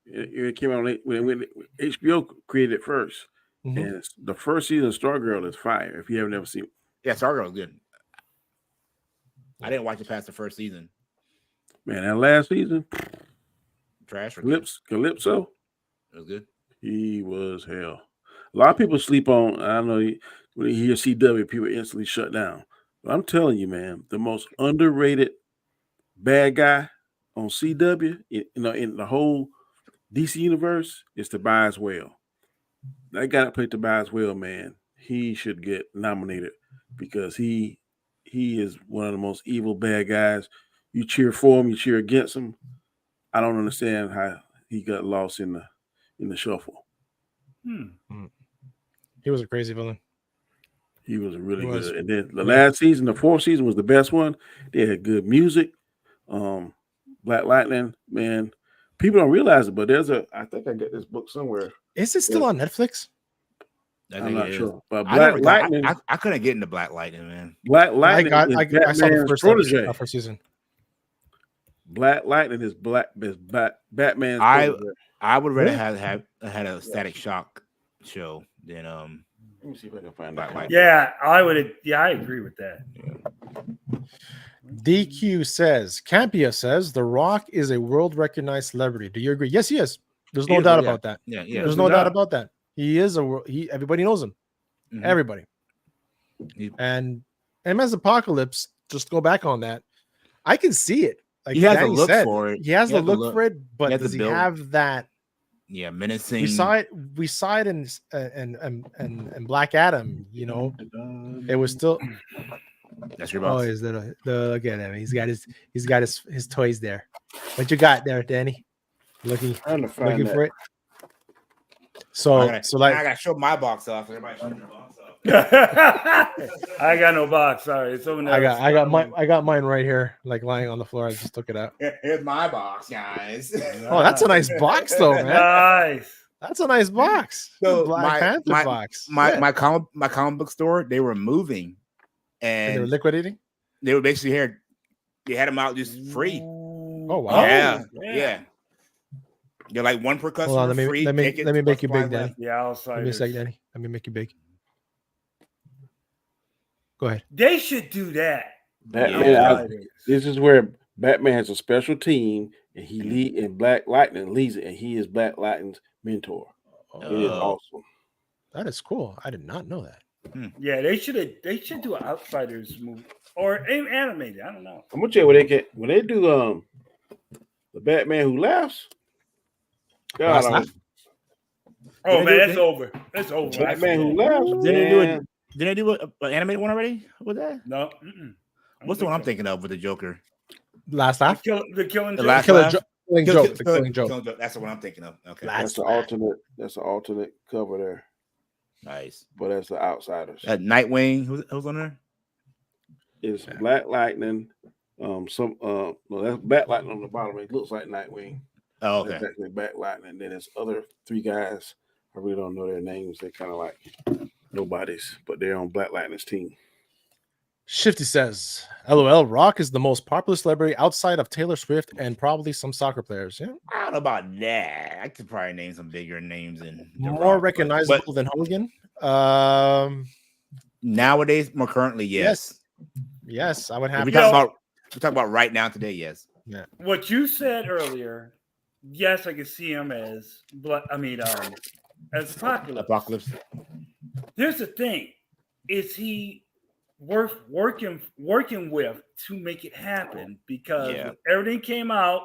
It came out when HBO created it first, and the first season of Stargirl is fire. If you haven't ever seen it, yeah, Stargirl is good. I didn't watch it past the first season. Man, that last season, trash. Calypso, it was good. He was hell. A lot of people sleep on. I know when you hear CW, people instantly shut down. But I'm telling you, man, the most underrated bad guy on CW, in the whole DC universe, is Tobias Whale. That guy that played Tobias Whale, man, he should get nominated because he is one of the most evil bad guys. You cheer for him, you cheer against him. I don't understand how he got lost in the shuffle. He was a crazy villain. He was really good. And then the last season, the 4th season, was the best one. They had good music. Black Lightning, man. People don't realize it, but I think I got this book somewhere. Is it still on Netflix? I'm not sure. But Black Lightning, I couldn't get into Black Lightning, man. Black Lightning I saw the first season. Black Lightning is Batman's I would rather have had a Static Shock show than Let me see if I can find that. Yeah, I would. Yeah, I agree with that. DQ says, Campia says, The Rock is a world-recognized celebrity. Do you agree? Yes, he is. There's no doubt about that. Yeah. There's no doubt about that. He is everybody knows him. Everybody. And MS Apocalypse, just go back on that. I can see it. Like he has a look for it. He has the look for it, but does he have that? Yeah, menacing. We saw it in Black Adam. It was still. That's your boss. Oh, is that look at him? He's got his toys there. What you got there, Danny? Looking for it. So I gotta show my box off. Everybody show their box off. I got no box. Sorry, it's over there. I got mine right here, like lying on the floor. I just took it out. Here's my box, guys. Oh, that's a nice box, though, man. Nice. That's a nice box. So Black Panther box. My comic book store, they were moving, and they were liquidating. They were basically here. They had them out just free. Oh wow! Yeah. They're like one per customer. Hold on, free. Let me make you big, Danny. Yeah, outside. Give me a sec, Danny. Let me make you big. Go ahead. They should do that. Batman. This is where Batman has a special team, and and Black Lightning leads it, and he is Black Lightning's mentor. It is awesome. That is cool. I did not know that. Yeah, they should do an Outsiders movie or animated. I don't know. I'm gonna tell you when they do the Batman Who Laughs. God, oh man, that's over. That's over. Batman Who Laughs. Didn't they do an animated one already with that? No. What's the one I'm thinking of with the Joker? Last laugh. The killing joke. Killing joke. That's the one I'm thinking of. Okay, that's the alternate. That's the alternate cover there. Nice, but that's the Outsiders. Nightwing. Who's on there? It's Black Lightning. No, that's Black Lightning on the bottom. It looks like Nightwing. Oh, okay. That's actually Black Lightning. Then there's other 3 guys. I really don't know their names. They're kind of like nobodies, but they're on Black Lightning's team. Shifty says, LOL, Rock is the most popular celebrity outside of Taylor Swift and probably some soccer players. Yeah, I don't know about that. I could probably name some bigger names and more recognizable than Hogan. Nowadays, more currently, yes. Yes, I would have. We talk about right now today, yes. Yeah. What you said earlier, yes, I can see him as as popular. Apocalypse. Here's the thing: is he worth working with to make it happen? Because everything came out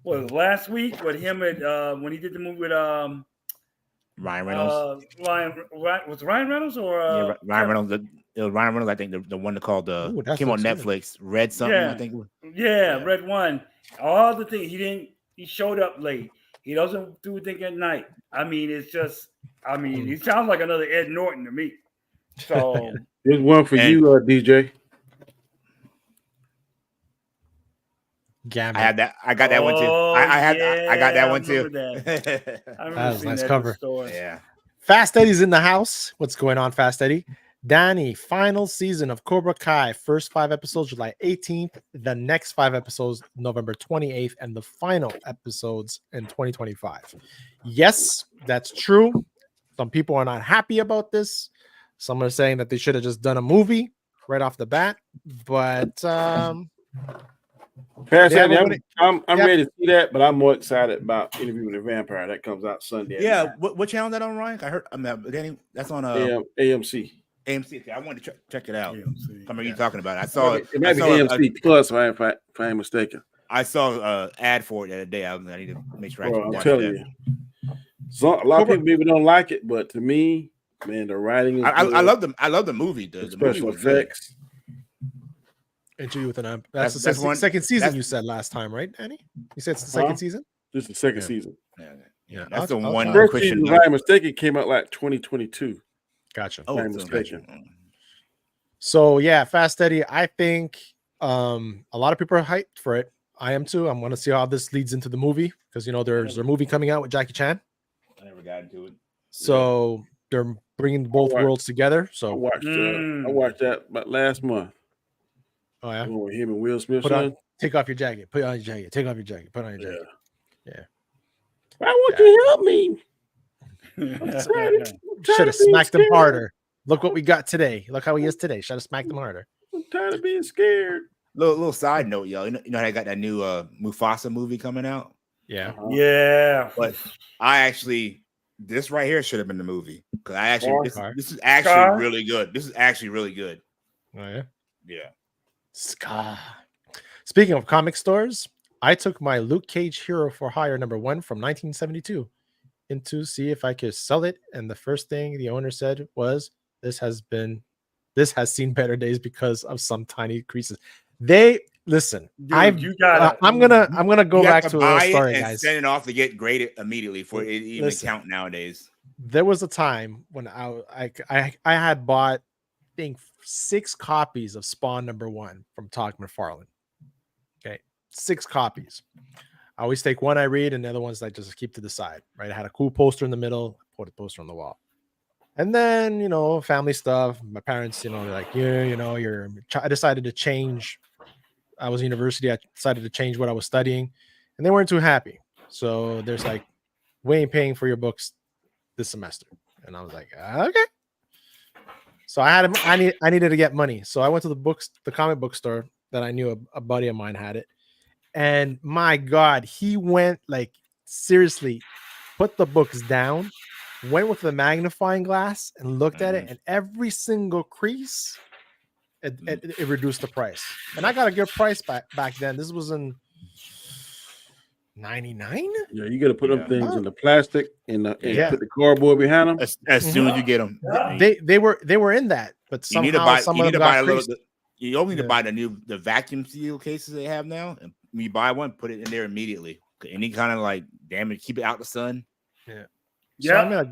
last week with him at when he did the movie with Ryan Reynolds. Was Ryan Reynolds or Ryan Reynolds? It was Ryan Reynolds. I think the one called came on Netflix. Red something. Yeah. I think. Yeah, Red One. All the things he showed up late. He doesn't do anything at night. I mean, it's just. I mean, he sounds like another Ed Norton to me. So there's one for you, DJ. Gambit. I had that. I got that one too. I got that one too. That was a nice cover. Yeah. Fast Eddie's in the house. What's going on, Fast Eddie? Danny, final season of Cobra Kai. First 5 episodes, July 18th. The next 5 episodes, November 28th. And the final episodes in 2025. Yes, that's true. Some people are not happy about this. Some are saying that they should have just done a movie right off the bat. But I'm ready to see that, but I'm more excited about Interview with the Vampire. That comes out Sunday. Yeah, what channel is that on, Ryan? I heard. Danny, that's on AMC. AMC. I wanted to check it out. AMC, I remember you talking about it. I saw it. It might be AMC Plus, if I am mistaken. I saw an ad for it the other day. I need to make sure I can watch telling you. So, a lot of people maybe don't like it, but to me, man, the writing is I love the movie. The special effects. Interview with an that's the second season you said last time, right, Danny? You said it's the second season? This is the second season. Yeah. That's the one. First season, if I'm mistaken, came out like 2022. Gotcha. Oh, I'm mistaken. So yeah, Fast Eddie, I think a lot of people are hyped for it. I am too. I'm going to see how this leads into the movie because there's a movie coming out with Jackie Chan. I never got into it. So they're bringing both worlds together. So I watched that about last month. Oh yeah, with him and Will Smith. Take off your jacket. Put on your jacket. Take off your jacket. Put on your jacket. Yeah. Why won't you help me? Should have smacked him harder. Look what we got today. Look how he is today. Should have smacked him harder. I'm tired of being scared. Little side note, y'all. You know I got that new Mufasa movie coming out. Yeah. Yeah. But this right here should have been the movie because this is actually really good. This is actually really good. Oh yeah. Yeah. Scar. Speaking of comic stores, I took my Luke Cage Hero for Hire #1 from 1972 in to see if I could sell it, and the first thing the owner said was, "This has seen better days because of some tiny creases." They listen. Dude, I'm gonna go back to a story, and guys. Send it off to get graded immediately for it even count nowadays. There was a time when I had bought, I think, 6 copies of Spawn #1 from Todd McFarlane. Okay, 6 copies. I always take one I read, and the other ones I just keep to the side. Right, I had a cool poster in the middle, put a poster on the wall, and then family stuff. My parents, they're like, I decided to change. I was in university. I decided to change what I was studying, and they weren't too happy. So there's like, we ain't paying for your books this semester, and I was like, okay. So I needed to get money. So I went to the comic book store that I knew a buddy of mine had it. And my God, he went like seriously, put the books down, went with the magnifying glass and looked at it, and every single crease, it reduced the price. And I got a good price back then. This was in 99. Yeah, you got to put them things in the plastic and put the cardboard behind them as soon as you get them. They were in that, but somehow some of them got creased. You only need to buy the vacuum seal cases they have now, and when you buy one, put it in there immediately. Any kind of like damage, keep it out the sun. So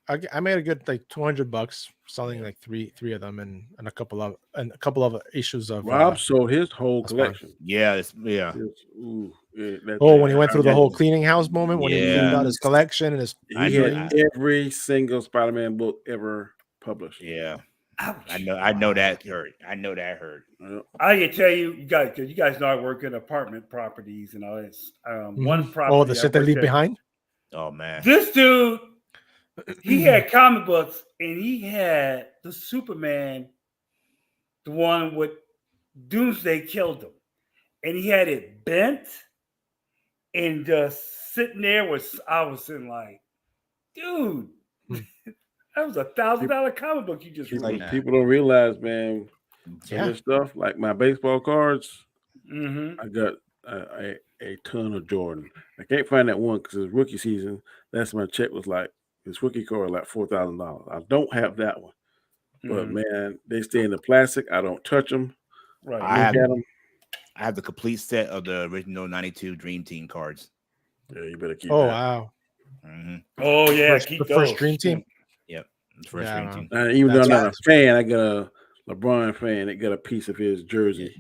I made a good like $200 selling like three of them and a couple of issues of Rob sold his whole collection. When he went through the whole cleaning house moment when he cleaned out his collection and he had every single Spider-Man book ever published. Ouch. I know that hurt. I can tell you guys know I work in apartment properties and all this. One property. Oh, the shit they leave behind. Oh man, this dude, he had comic books and he had the Superman, the one with Doomsday killed him, and he had it bent and just sitting there I was sitting like, dude. That was $1,000 comic book you just read. People don't realize, man, some of this stuff, like my baseball cards, I got a ton of Jordan. I can't find that one because it's rookie season. That's my check was like, his rookie card like $4,000. I don't have that one. But, man, they stay in the plastic. I don't touch them. Right. I have the complete set of the original 92 Dream Team cards. Yeah, you better keep that. Wow. Oh, yeah. Keep the first Dream Team. Even though I'm not a fan, I got a LeBron fan that got a piece of his jersey.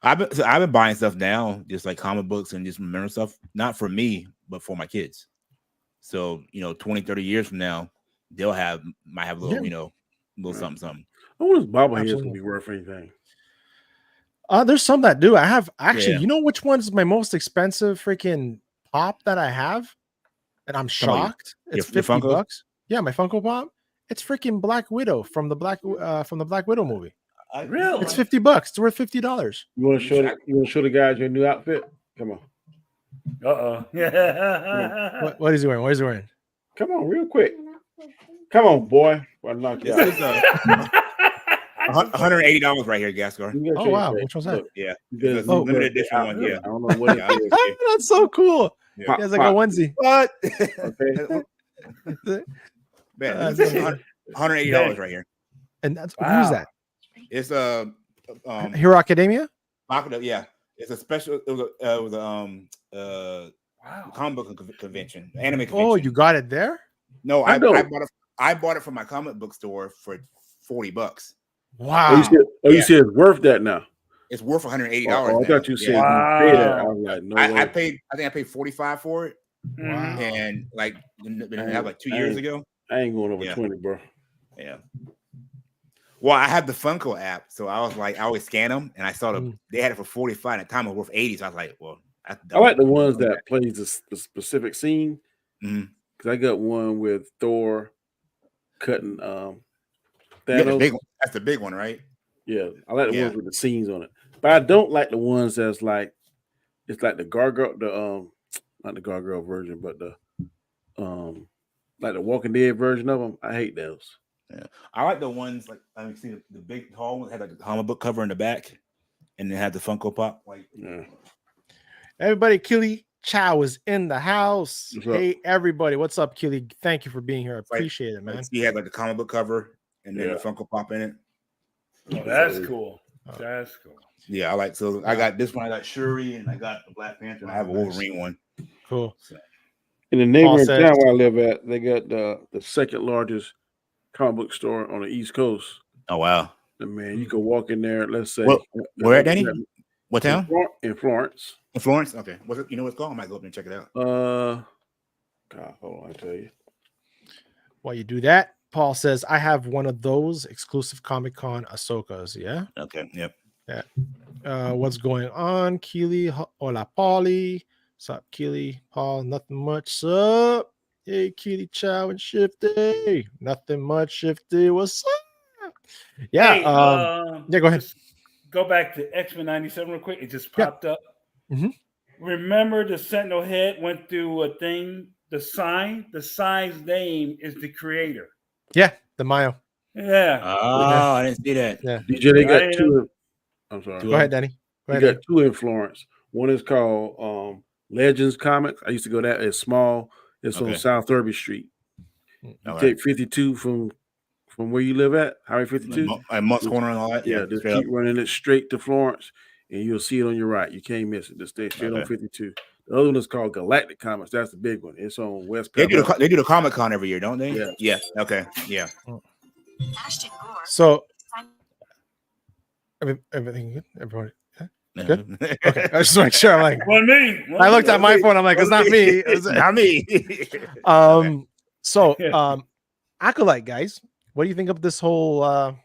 I've been buying stuff now, just like comic books and just remember stuff, not for me, but for my kids. So 20, 30 years from now, might have a little, little something. I wonder if bobbleheads will be worth anything. There's some that do. I have actually. You know which one's my most expensive freaking pop that I have, and I'm shocked. It's $50. Yeah, my Funko Pop. It's freaking Black Widow from the Black Widow movie. Really? It's $50. It's worth $50. You want to show the guys your new outfit? Come on. What is he wearing? What is he wearing? Come on, real quick. Come on, boy. I'll knock you out. $180 right here, Gascar. Oh wow, which one's that? Yeah, limited edition one. Yeah, I don't know what it is. That's so cool. Yeah. He has like a onesie. What? Okay. Man, this is $180 right here. And that's who's that? It's Hero Academia. Yeah, it's a special. It was a comic book convention, anime convention. Oh, you got it there? No, I bought it from my comic book store for $40. Wow. You said it's worth that now. It's worth $180. I thought you said you paid that. I was like, no. I think I paid $45 for it. Wow. And like have like 2 years ago. I ain't going over 20, bro. Yeah. Well, I have the Funko app, so I was like, I always scan them, and I saw they had it for 45. At the time, it was worth 80. So I was like, well, I like the ones that plays the specific scene. Because I got one with Thor cutting Thanos. The big one. That's the big one, right? Yeah, I like the ones with the scenes on it, but I don't like the ones that's like it's like the Gargoyle, not the Gargoyle version, but the like the Walking Dead version of them. I hate those. Yeah, I like the ones like I see the big tall ones had like the comic book cover in the back, and they had the Funko Pop. Like, everybody, Keely Chow is in the house. Hey, everybody, what's up, Keely? Thank you for being here. I appreciate it, man. He had like the comic book cover and then the Funko Pop in it. Oh, that's cool. That's cool. Yeah, I like. So I got this one. I got Shuri, and I got the Black Panther. And I have a Wolverine one. Cool. So. In the neighboring town where I live at, they got the second largest comic book store on the East Coast. Oh wow! And man, you can walk in there. Let's say where at Danny? What town? In Florence. In Florence. Okay. What's it? You know what's called? I might go up and check it out. God, hold on, I tell you. While you do that, Paul says, I have one of those exclusive Comic-Con Ahsokas. Yeah. Okay. Yep. Yeah. What's going on, Keely? Hola, Paulie. What's up, Keely? Paul, nothing much. Sup? Hey, Keely Chow and Shifty. Nothing much, Shifty. What's up? Yeah. Hey, yeah, go ahead. Go back to X-Men 97 real quick. It just popped up. Remember the Sentinel head went through a thing. The sign's name is the creator. Yeah, the Mayo. Yeah. Oh, I didn't see that. Yeah. DJ, they got two. I'm sorry. Go ahead, Danny. You got two in Florence. One is called Legends Comics. I used to go there. It's small. It's on South Thurby Street. You take 52 from where you live at, Highway 52. And Monk's Corner and all that. Yeah, just keep running it straight to Florence, and you'll see it on your right. You can't miss it. Just stay straight on 52. The other one is called Galactic Comics. That's the big one. It's on West. They do the Comic Con every year, don't they? Yeah. Yeah. Okay. Yeah. So everything good? Everybody good? Okay. I just want to make sure. I'm like, I looked at my phone. I'm like, it's not me. It's not me. So Acolyte guys, what do you think of this whole I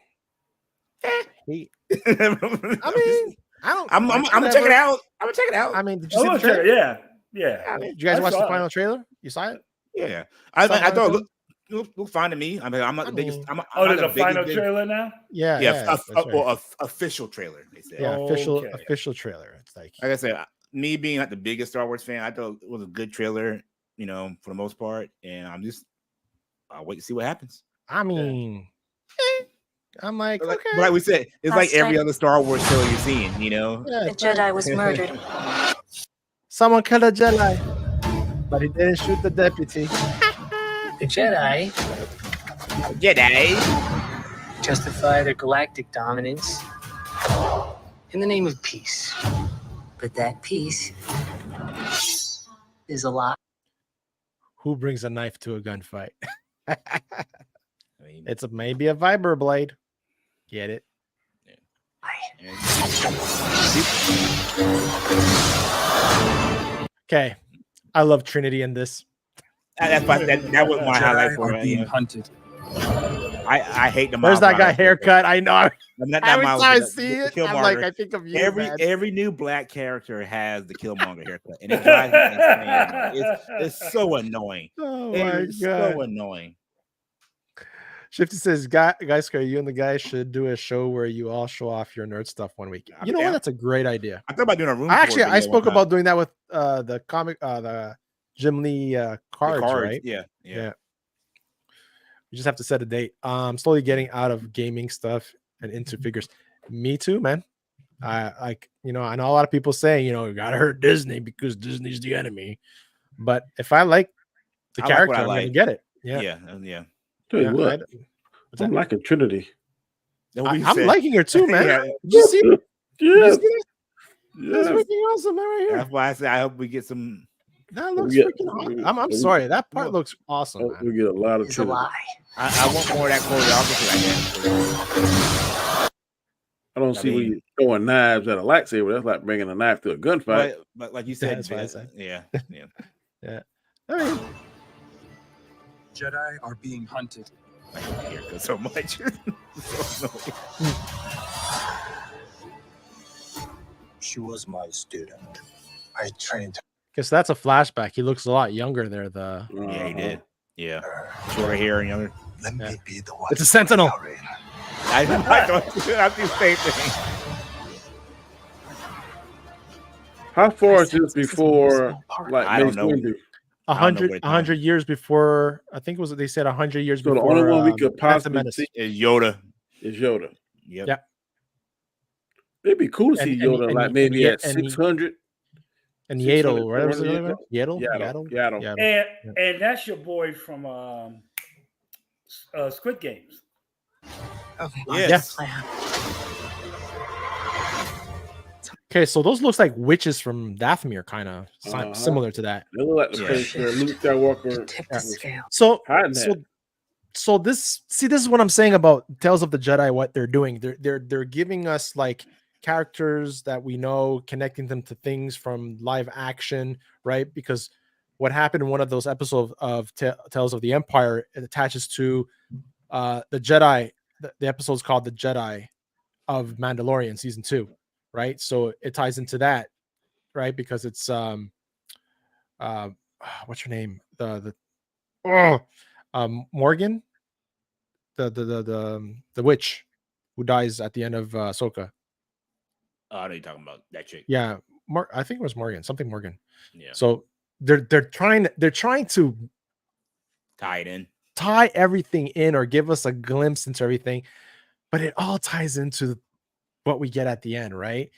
mean, I'm gonna check it out. I'm gonna check it out. I mean, did you see the trailer? Yeah. Did you guys watch the final trailer? You saw it? Yeah. I thought it looked fine to me. I mean, I'm not the biggest. There's a final trailer now? Yeah. Official trailer. They said. Yeah, official trailer. It's like I said, me being not the biggest Star Wars fan, I thought it was a good trailer, for the most part, and I'll wait to see what happens. I mean, I'm like, okay. Like we said, it's like every other Star Wars trailer you're seeing, The Jedi was murdered. Someone killed a Jedi, but he didn't shoot the deputy. The Jedi justify their galactic dominance in the name of peace. But that peace is a lie. Who brings a knife to a gunfight? It's maybe a vibro blade. Get it? Okay. I love Trinity in this. That was my highlight for it. Being hunted. I hate the. There's that guy haircut. I know. Every time I see it, I'm like, I think of you. Every new black character has the Killmonger haircut, and it drives me insane. It's so annoying. Oh my god, so annoying. Shifty says, guys, you and the guys should do a show where you all show off your nerd stuff one week. You know what? That's a great idea. I thought about doing a room. I spoke about doing that with the comic, the Jim Lee cards, right? Yeah. We just have to set a date. Slowly getting out of gaming stuff and into figures. Me too, man. I know a lot of people saying, you gotta hurt Disney because Disney's the enemy. But if I like the character, I'm gonna get it. Yeah. Tell you what, I'm liking Trinity. I'm liking her too, man. Yeah. Did you see it? Yes. That's freaking awesome, man, right here. That's why I said I hope we get some. That looks freaking awesome. I'm sorry. That part looks awesome, man. We get a lot of It's a lie. I want more of that choreography. I don't see when you throwing knives at a lightsaber. That's like bringing a knife to a gunfight. But like you said, that's what I said. Yeah. I mean, Jedi are being hunted. I hate my haircut so much. She was my student. I trained her. Guess that's a flashback. He looks a lot younger there. Yeah, he did. Yeah, shorter hair and younger. Let me be the one. It's a Sentinel. I do the same thing. How far is this before? Like, I don't know. 100 years before. I think it was. They said 100 years so before. The only one we could possibly see is Yoda. Yep. Yeah. It'd be cool to see Yoda like maybe at 600. And Yaddle, right? Was it Yaddle? And that's your boy from Squid Games. Okay. Yes. Okay, so those looks like witches from Dathomir, kind of similar to that. They look like the place where Luke Skywalker. So this is what I'm saying about Tales of the Jedi. What they're doing, they're giving us like characters that we know, connecting them to things from live action, right? Because what happened in one of those episodes of Tales of the Empire, it attaches to the Jedi. The episode's called The Jedi of Mandalorian season 2, right? So it ties into that, right? Because it's what's her name? Morgan, the witch who dies at the end of Ahsoka. Oh, I know you're talking about that chick. Yeah, I think it was Morgan, something Morgan. Yeah. So they're trying to tie everything in or give us a glimpse into everything, but it all ties into what we get at the end, right?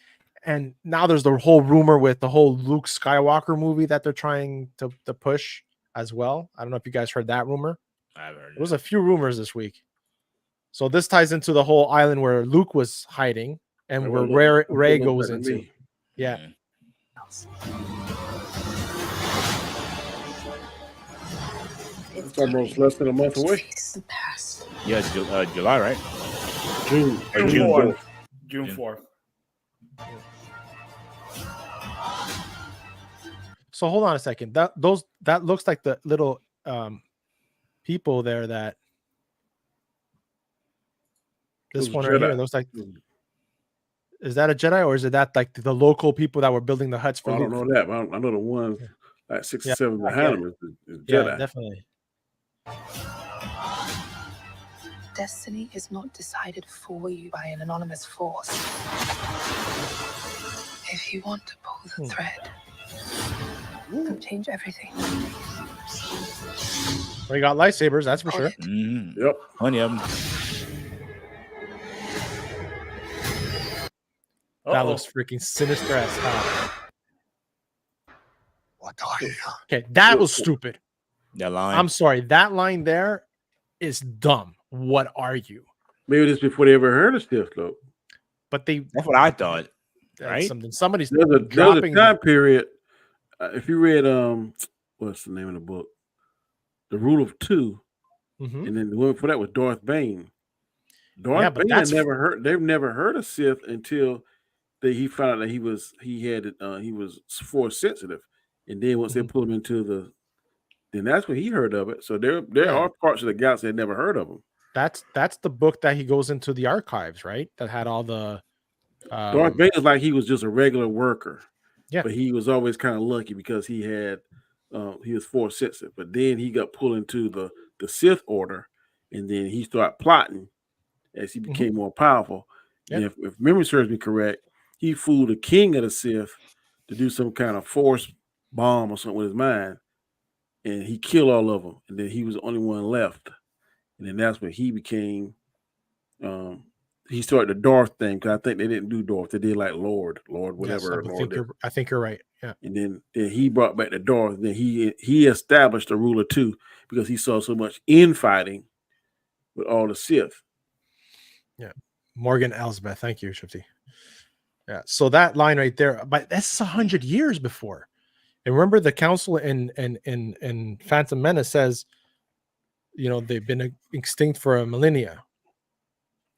And now there's the whole rumor with the whole Luke Skywalker movie that they're trying to push as well. I don't know if you guys heard that rumor. I've heard There was a few rumors this week. So this ties into the whole island where Luke was hiding and where Rey goes into. Yeah. It's almost less than a month away. Yeah, it's July, right? June 4th. June 4th. So hold on a second. That looks like the little people there that this one right here looks like. Is that a Jedi or is it that like the local people that were building the huts for? I don't know that, but I know the ones like 6 or 7 behind them is Jedi. Yeah, definitely. Destiny is not decided for you by an anonymous force. If you want to pull the thread, it'll change everything. We got lightsabers, that's for sure. Yep, plenty of them. That looks freaking sinister as hell. What are you? Okay, that was stupid. That line. I'm sorry. That line there is dumb. What are you? Maybe this before they ever heard of Sith, though. But that's what I thought. Right? Somebody's there's a dropping time period. If you read what's the name of the book? The Rule of Two, and then the one before that was Darth Bane. Darth Bane they've never heard of Sith until he found out that he was force sensitive, and then once they pulled him into then that's when he heard of it. So there are parts of the galaxy that never heard of him. That's the book that he goes into the archives, right? That had all the Darth Bane is like he was just a regular worker. Yeah, but he was always kind of lucky because he was force sensitive. But then he got pulled into the Sith order, and then he started plotting as he became more powerful. And if memory serves me correct, he fooled the king of the Sith to do some kind of force bomb or something with his mind, and he killed all of them. And then he was the only one left. And then that's when he became. He started the Darth thing because I think they didn't do Darth; they did like Lord, whatever. Yes, I think you're right. Yeah. And then he brought back the Darth. And then he established the Ruler too because he saw so much infighting with all the Sith. Yeah, Morgan Elsbeth. Thank you, Shifty. Yeah. So that line right there, but that's 100 years before. And remember, the council in Phantom Menace says, they've been extinct for a millennia,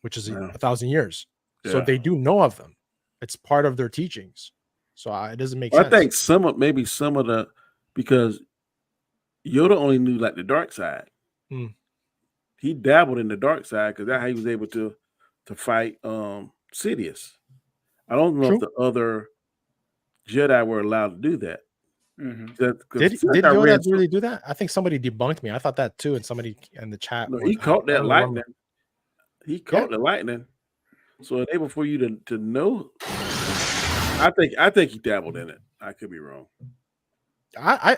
which is 1,000 years. Yeah. So they do know of them. It's part of their teachings. So it doesn't make sense. I think some of the, because Yoda only knew like the dark side. He dabbled in the dark side because that's how he was able to fight Sidious. I don't know if the other Jedi were allowed to do that. Did Yoda really do that? I think somebody debunked me. I thought that too, and somebody in the chat. No, he caught that lightning. He caught the lightning, so able for you to know. I think he dabbled in it. I could be wrong. I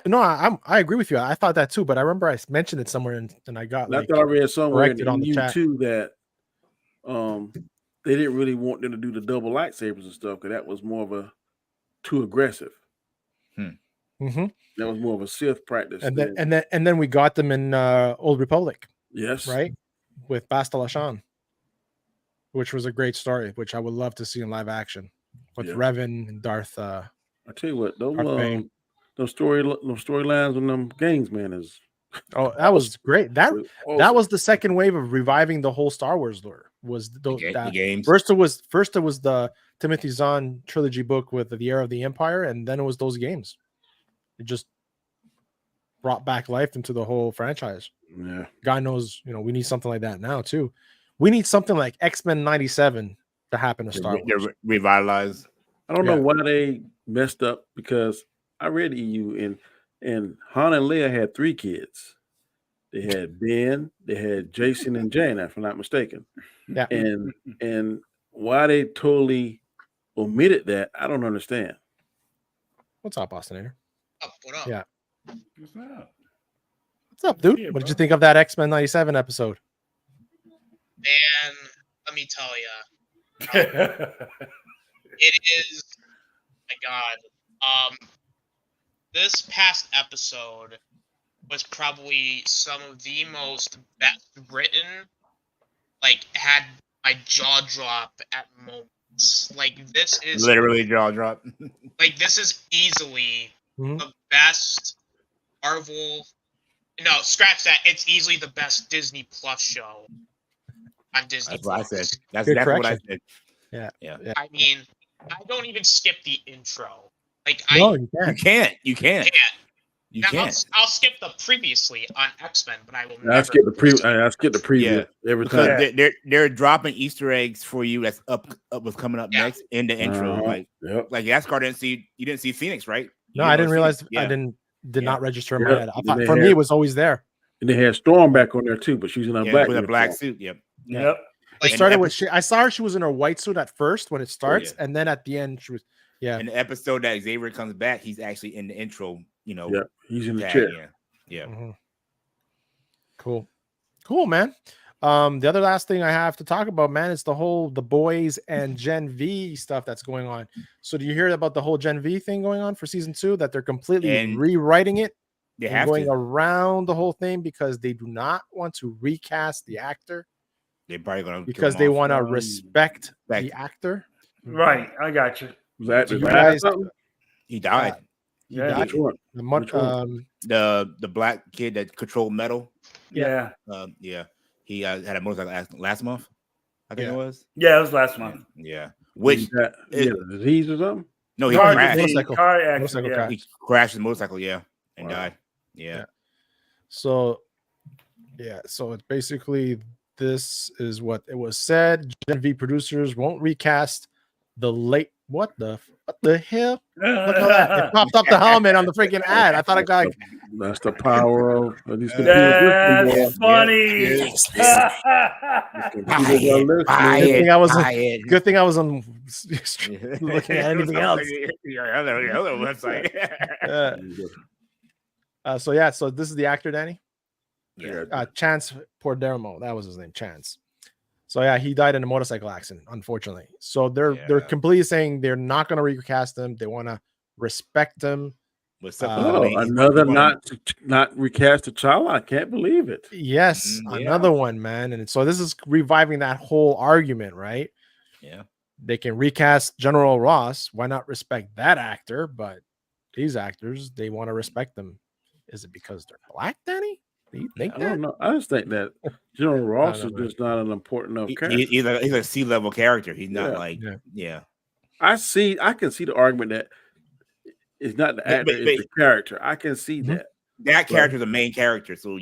agree with you. I thought that too, but I remember I mentioned it somewhere, and I got. I thought I read somewhere in YouTube that they didn't really want them to do the double lightsabers and stuff because that was more of a too aggressive. That was more of a Sith practice. And then we got them in Old Republic. Yes, right, with Basta Lashan, which was a great story, which I would love to see in live action with Revan and Darth. I tell you what, those storylines on them games, man, is. Oh, that was great. That was the second wave of reviving the whole Star Wars lore. Was the games. First it was the Timothy Zahn trilogy book with the Era of the Empire, and then it was those games. It just brought back life into the whole franchise. Yeah. God knows, we need something like that now too. We need something like X-Men97 to happen to Star Wars. Revitalize. I don't know why they messed up because I read EU and Han and Leia had 3 kids. They had Ben, they had Jason and Jane, if I'm not mistaken. Yeah. And why they totally omitted that, I don't understand. What's up, Austinator? What up? Yeah. What's up? What's up, dude? Yeah, What did bro. you think of that X-Men97 episode? Man, let me tell you, it is. My God, this past episode was probably some of the most best written. Like, had my jaw drop at moments. Like, this is Literally jaw drop. like this is easily Mhm. the best Marvel. No, scratch that. It's easily the best Disney Plus show on Disney That's what I Plus. said. That's Good exactly what I correction. said. Yeah. Yeah. Yeah. I mean, I don't even skip the intro. Like No, I you You can't. can't. You can't. can't. You Now, can't. I'll skip the previously on X-Men, but I will I never. skip the preview every Because time. they're dropping Easter eggs for you. That's up what's coming up Yeah. next in the intro. Like Asgard you didn't see Phoenix, right? No, I didn't realize. Phoenix. Yeah. Did not register in my Yeah. head. I And thought they for me had- it was always there. And they had Storm back on there too, but she's in a black with a black uniform. suit. Yep. Yep. It started with I saw her. She was in her white suit at first when it starts, Yeah. and then at the end she was. Yeah. In the episode that Xavier comes back, he's actually in the intro. Yeah, he's in the tag, chair. Yeah. Mhm. Cool, man. The other last thing I have to talk about, man, is the boys and Gen V stuff that's going on. So do you hear about the whole Gen V thing going on for season 2? That they're completely And rewriting it. They and have going to. around the whole thing because they do not want to recast the actor. They're probably gonna because they want to respect the actor. Right, I got you. Was that Do the you guy guys- something? He died. He died. Which one? Which one? The black kid that controlled metal. Yeah. Yeah. He had a motorcycle last month. I think it was. Yeah, it was last month. Yeah. Which disease or something? No, he Car crashed. disease, car accident, yeah. He crashed his motorcycle, and died. Yeah. So it's basically this is what it was said. Gen V producers won't recast the late what the hell? Look at that. It popped up the helmet on the freaking ad. I thought I got that's the power of these That's funny. Good thing I was on looking at anything else. Other website. So this is the actor, Danny. Yeah. Chance Pordermo. That was his name, Chance. So yeah, he died in a motorcycle accident, unfortunately. So they're completely saying they're not going to recast him. They want to respect him. Another not recast T'Challa. I can't believe it. Yes, another one, man. And so this is reviving that whole argument, right? Yeah. They can recast General Ross. Why not respect that actor? But these actors, they want to respect them. Is it because they're black, Danny? Do you think I don't know. I just think that General Ross is just not an important enough character. He's a C-level character. He's not I can see the argument that it's not the actor, it's the character. I can see that. That character is the main character, so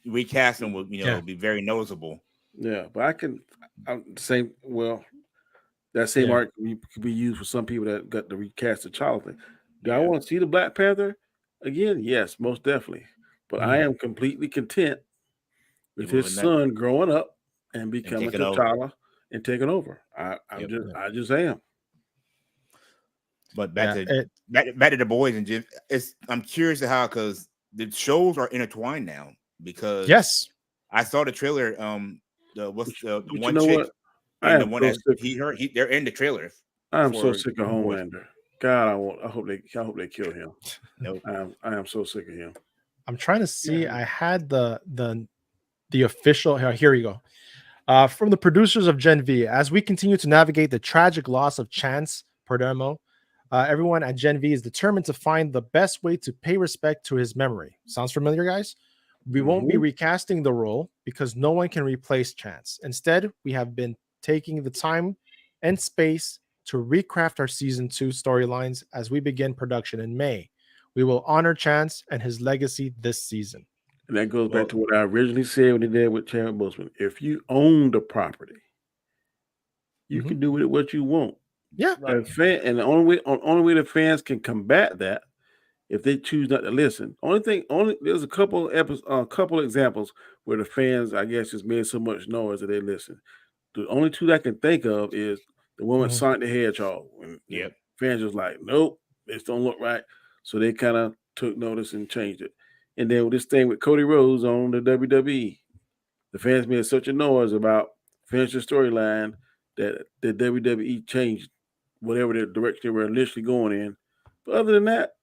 recast him would be very noticeable. Yeah, but that same argument could be used for some people that got the recast the child thing. Do I want to see the Black Panther again? Yes, most definitely. But I am completely content with his son growing up and becoming T'Challa and taking over. I just am. But back to the boys and Jim. I'm curious to how, because the shows are intertwined now. Because I saw the trailer. The one chick and the one that they're in the trailer. I'm so sick of Homelander. God, I hope they kill him. Nope. I am so sick of him. I'm trying to see. I had the official. Here you go. From the producers of Gen V, as we continue to navigate the tragic loss of Chance Pordermo, everyone at Gen V is determined to find the best way to pay respect to his memory. Sounds familiar, guys? We won't be recasting the role because no one can replace Chance. Instead, we have been taking the time and space to recraft our season 2 storylines as we begin production in May. We will honor Chance and his legacy this season. And that goes back to what I originally said when they did with Chadwick Boseman. If you own the property, you can do with it what you want. Yeah. And the only way the fans can combat that if they choose not to listen. There's a couple examples where the fans, I guess, just made so much noise that they listen. The only 2 that I can think of is the one with Sonic the Hedgehog. Fans just like, nope, This don't look right. So they kind of took notice and changed it. And then with this thing with Cody Rhodes on the WWE, the fans made such a noise about finishing the storyline that the WWE changed whatever the direction they were initially going in. But other than that,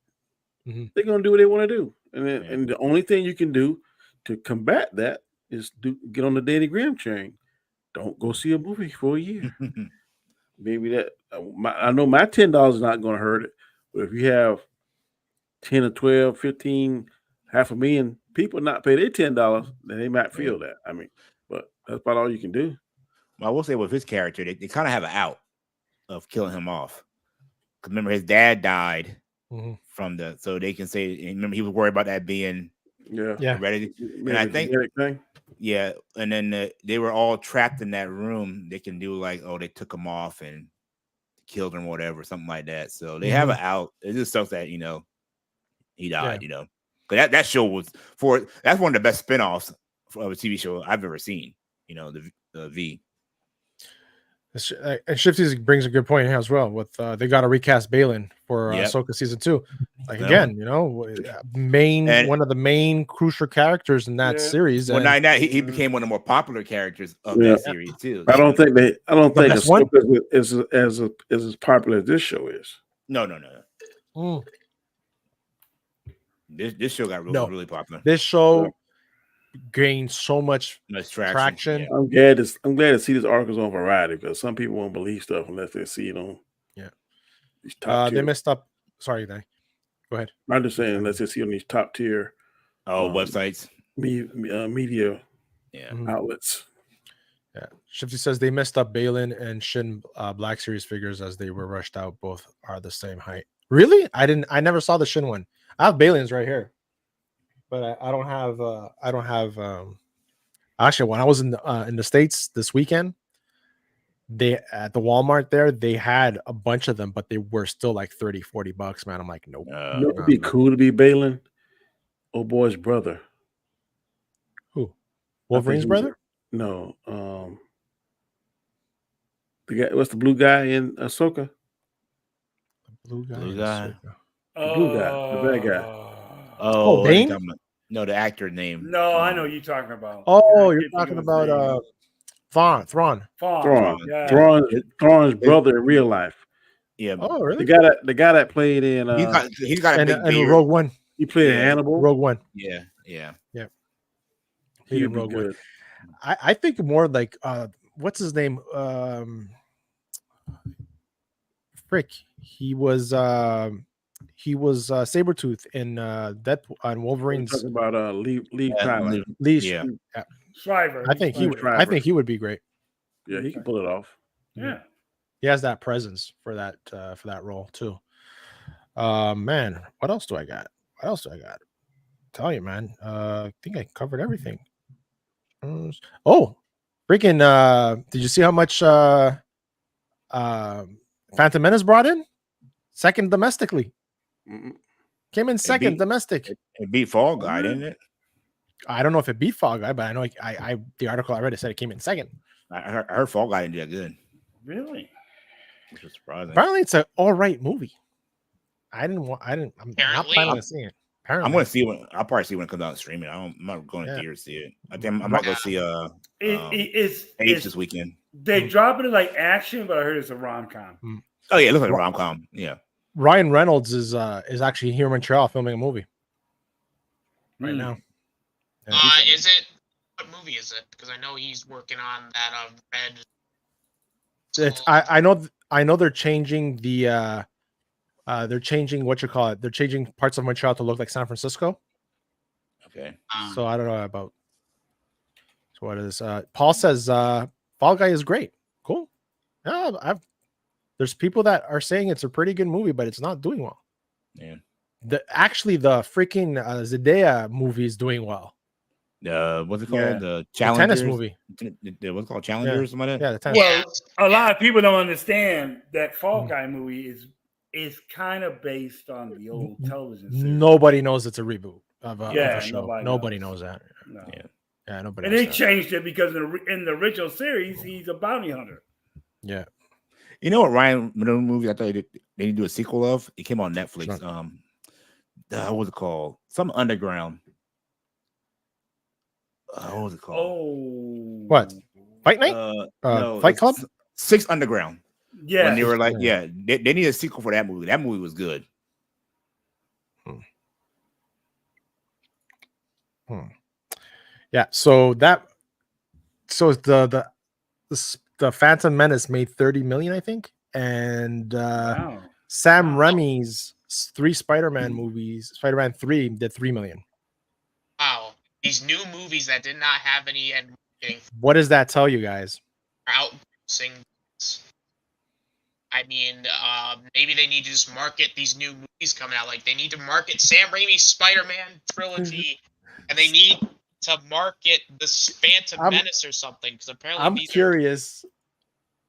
they're gonna do what they want to do. And the only thing you can do to combat that is get on the Danny Graham train. Don't go see a movie for a year. Maybe that I know my $10 is not going to hurt it, but if you have 10 or 12, 15, 500,000 people not pay their $10, then they might feel that. I mean, but that's about all you can do. Well, I will say with his character, they kind of have an out of killing him off. Because remember, his dad died from so they can say, remember, he was worried about that being hereditary. And I think, and then they were all trapped in that room. They can do like, they took him off and killed him or whatever, something like that. So they have an out. It just sucks that, he died, Because that show was that's one of the best spinoffs of a TV show I've ever seen, the V. And Shifty brings a good point here as well. With they got to recast Balin for Ahsoka season 2. Like again, one of the main crucial characters in that series. Well, not that he became one of the more popular characters of that series too. I don't think Ahsoka is as popular as this show is. No. This show got really popular. This show gained so much traction. Yeah. I'm glad to see this articles on Variety because some people won't believe stuff unless they see it on. Yeah, they messed up. Sorry, Danny. Go ahead. I'm just saying, unless they see on these top tier websites, media outlets. Yeah, Shifty says they messed up Balin and Shin Black Series figures as they were rushed out. Both are the same height. Really? I never saw the Shin one. I have Balin's right here. But I don't have. Actually, when I was in the States this weekend, they at the Walmart there they had a bunch of them, but they were still like $30-$40, man. I'm like, nope. It'd be cool to be Balin. Oh boy's brother. Who? Wolverine's brother? No. The guy. What's the blue guy in Ahsoka? The blue guy. The bad guy. Oh, Bane? No, the actor name. No, I know you're talking about. Oh, you're talking about Thrawn. Thrawn's brother in real life. Yeah. Oh, really? The guy that played in he's got a big beard. Rogue One. He played in Hannibal. Rogue One. Yeah. He would be good. I think more like what's his name? He was Sabretooth in Deadpool on Wolverine's. Talking about Lee Tyler. Yeah. Shriver. I think he would be great. Yeah, he can pull it off. Yeah. He has that presence for that role too. Man, what else do I got? Tell you, man. I think I covered everything. Freaking did you see how much Phantom Menace brought in? Second domestically. Came in second domestic. It beat Fall Guy, didn't it? I don't know if it beat Fall Guy, but I know the article I read said it came in second. I heard Fall Guy didn't do that good. Really? Which was surprising. Apparently, it's an all right movie. I'm not planning on seeing it. Apparently. I'm going to see I'll probably see when it comes out streaming. I'm not going to theater to see it. I think I might go see it's this weekend. They drop it in like action, but I heard it's a rom-com. Oh yeah, it looks like a rom-com. Yeah. Ryan Reynolds is actually here in Montreal filming a movie right now. Is it? What movie is it? Because I know he's working on that Red. I know they're changing the they're changing they're changing parts of Montreal to look like San Francisco. Okay. So I don't know about. So what is Paul says Fall Guy is great. Cool. Yeah, there's people that are saying it's a pretty good movie, but it's not doing well. Yeah. The freaking Zendaya movie is doing well. What's it called? Yeah. The tennis movie. What's it called? Challengers or something like that? Yeah, the tennis. Well, a lot of people don't understand that Fall Guy movie is kind of based on the old television series. Nobody knows it's a reboot of a show. Nobody knows that. No. Yeah, nobody. And they changed it because in the original series, he's a bounty hunter. Yeah. You know what Ryan Reynolds movie I thought they need to do a sequel of? It came on Netflix. Sure. What was it called? Some underground. What was it called? Oh, What? Fight Night? No, Fight Club? Six Underground. Yeah, when they were like, they need a sequel for that movie. That movie was good. Yeah. So the Phantom Menace made 30 million, I think, and Sam Raimi's 3 Spider-Man movies, Spider-Man 3 did 3 million. Wow. These new movies that did not have any end marketing What does that tell you guys? are outgrossing. I mean, maybe they need to just market these new movies coming out. Like, they need to market Sam Raimi's Spider-Man trilogy, and they need to market the Phantom Menace or something, because apparently I'm curious.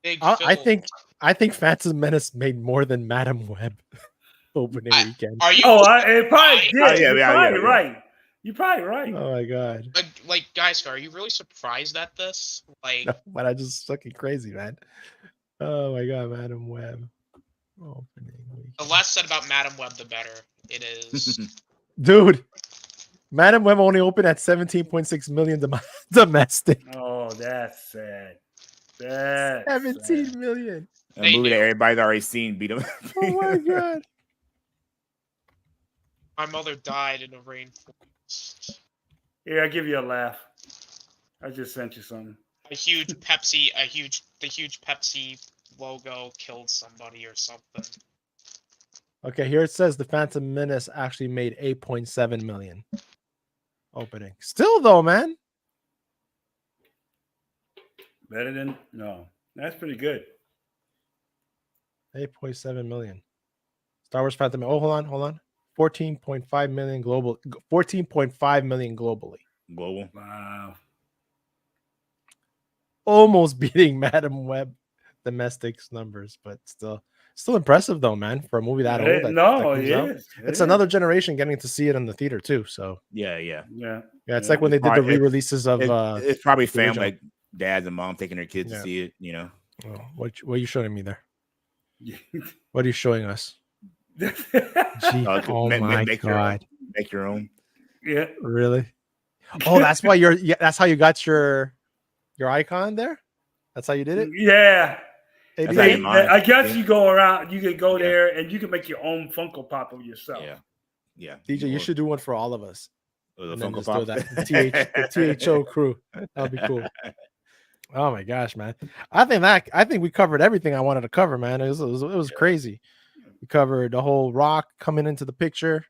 Big I think Phantom Menace made more than Madam Web opening weekend. Are you? It probably did. You're probably right. You're probably right. Oh my god! Like guys, are you really surprised at this? Like, no, but I just fucking crazy, man. Oh my god, Madam Web opening weekend. The less said about Madam Web, the better. It is, dude. Madam Web only opened at 17.6 million domestic. Oh, that's sad. 17 million. A movie that everybody's already seen beat them. Oh my god. My mother died in a rainforest. Here, I'll give you a laugh. I just sent you something. The huge Pepsi logo killed somebody or something. Okay, here it says the Phantom Menace actually made 8.7 million opening. Still though, man. Better than no. That's pretty good. 8.7 million. Star Wars Phantom. Oh, hold on. 14.5 million global. 14.5 million globally. Global. Wow. Almost beating Madam Web domestics numbers, but still impressive though, man, for a movie that old. It's another generation getting to see it in the theater too. So yeah. It's like when they did the re-releases of. It's probably family, like dads and mom taking their kids to see it. You know. Oh, what are you showing me there? What are you showing us? Gee, oh my god! Make your own. Yeah. Really? Oh, that's why that's how you got your icon there. That's how you did it. Yeah. I guess Yeah. you go around. You can go there and you can make your own Funko Pop of yourself. Yeah. DJ, you should do one for all of us. The And then Funko just Pop. throw that the THO crew. That'd be cool. Oh my gosh, man! I think we covered everything I wanted to cover, man. It was crazy. We covered the whole Rock coming into the picture.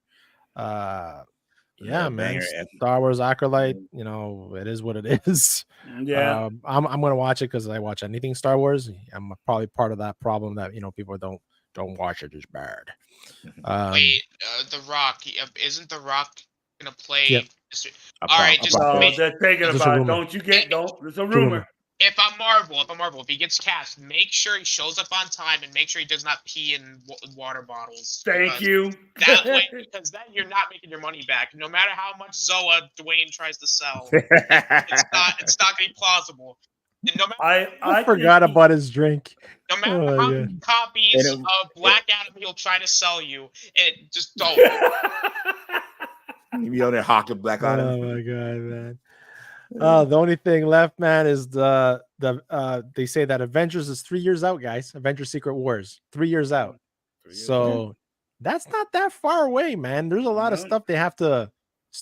Yeah, man. Star Wars Acolyte. You know, it is what it is. Yeah. I'm gonna watch it because I watch anything Star Wars. I'm probably part of that problem that people don't watch it as bad. Wait, The Rock. Isn't The Rock gonna play? Yep. All right, just they're thinking about it. Don't you get? There's a rumor. If I'm Marvel, if he gets cast, make sure he shows up on time and make sure he does not pee in water bottles. Thank you. That way, because then you're not making your money back. No matter how much Zoa Dwayne tries to sell, it's not going to be plausible. No matter, I forgot about his drink. No matter how many copies of Black Adam he'll try to sell you, it just don't. You be on there hawking Black Adam. Oh my god, man. The only thing left, man, is they say that Avengers is 3 years out, guys. Avengers Secret Wars, 3 years out. So that's not that far away, man. There's a lot of stuff they have to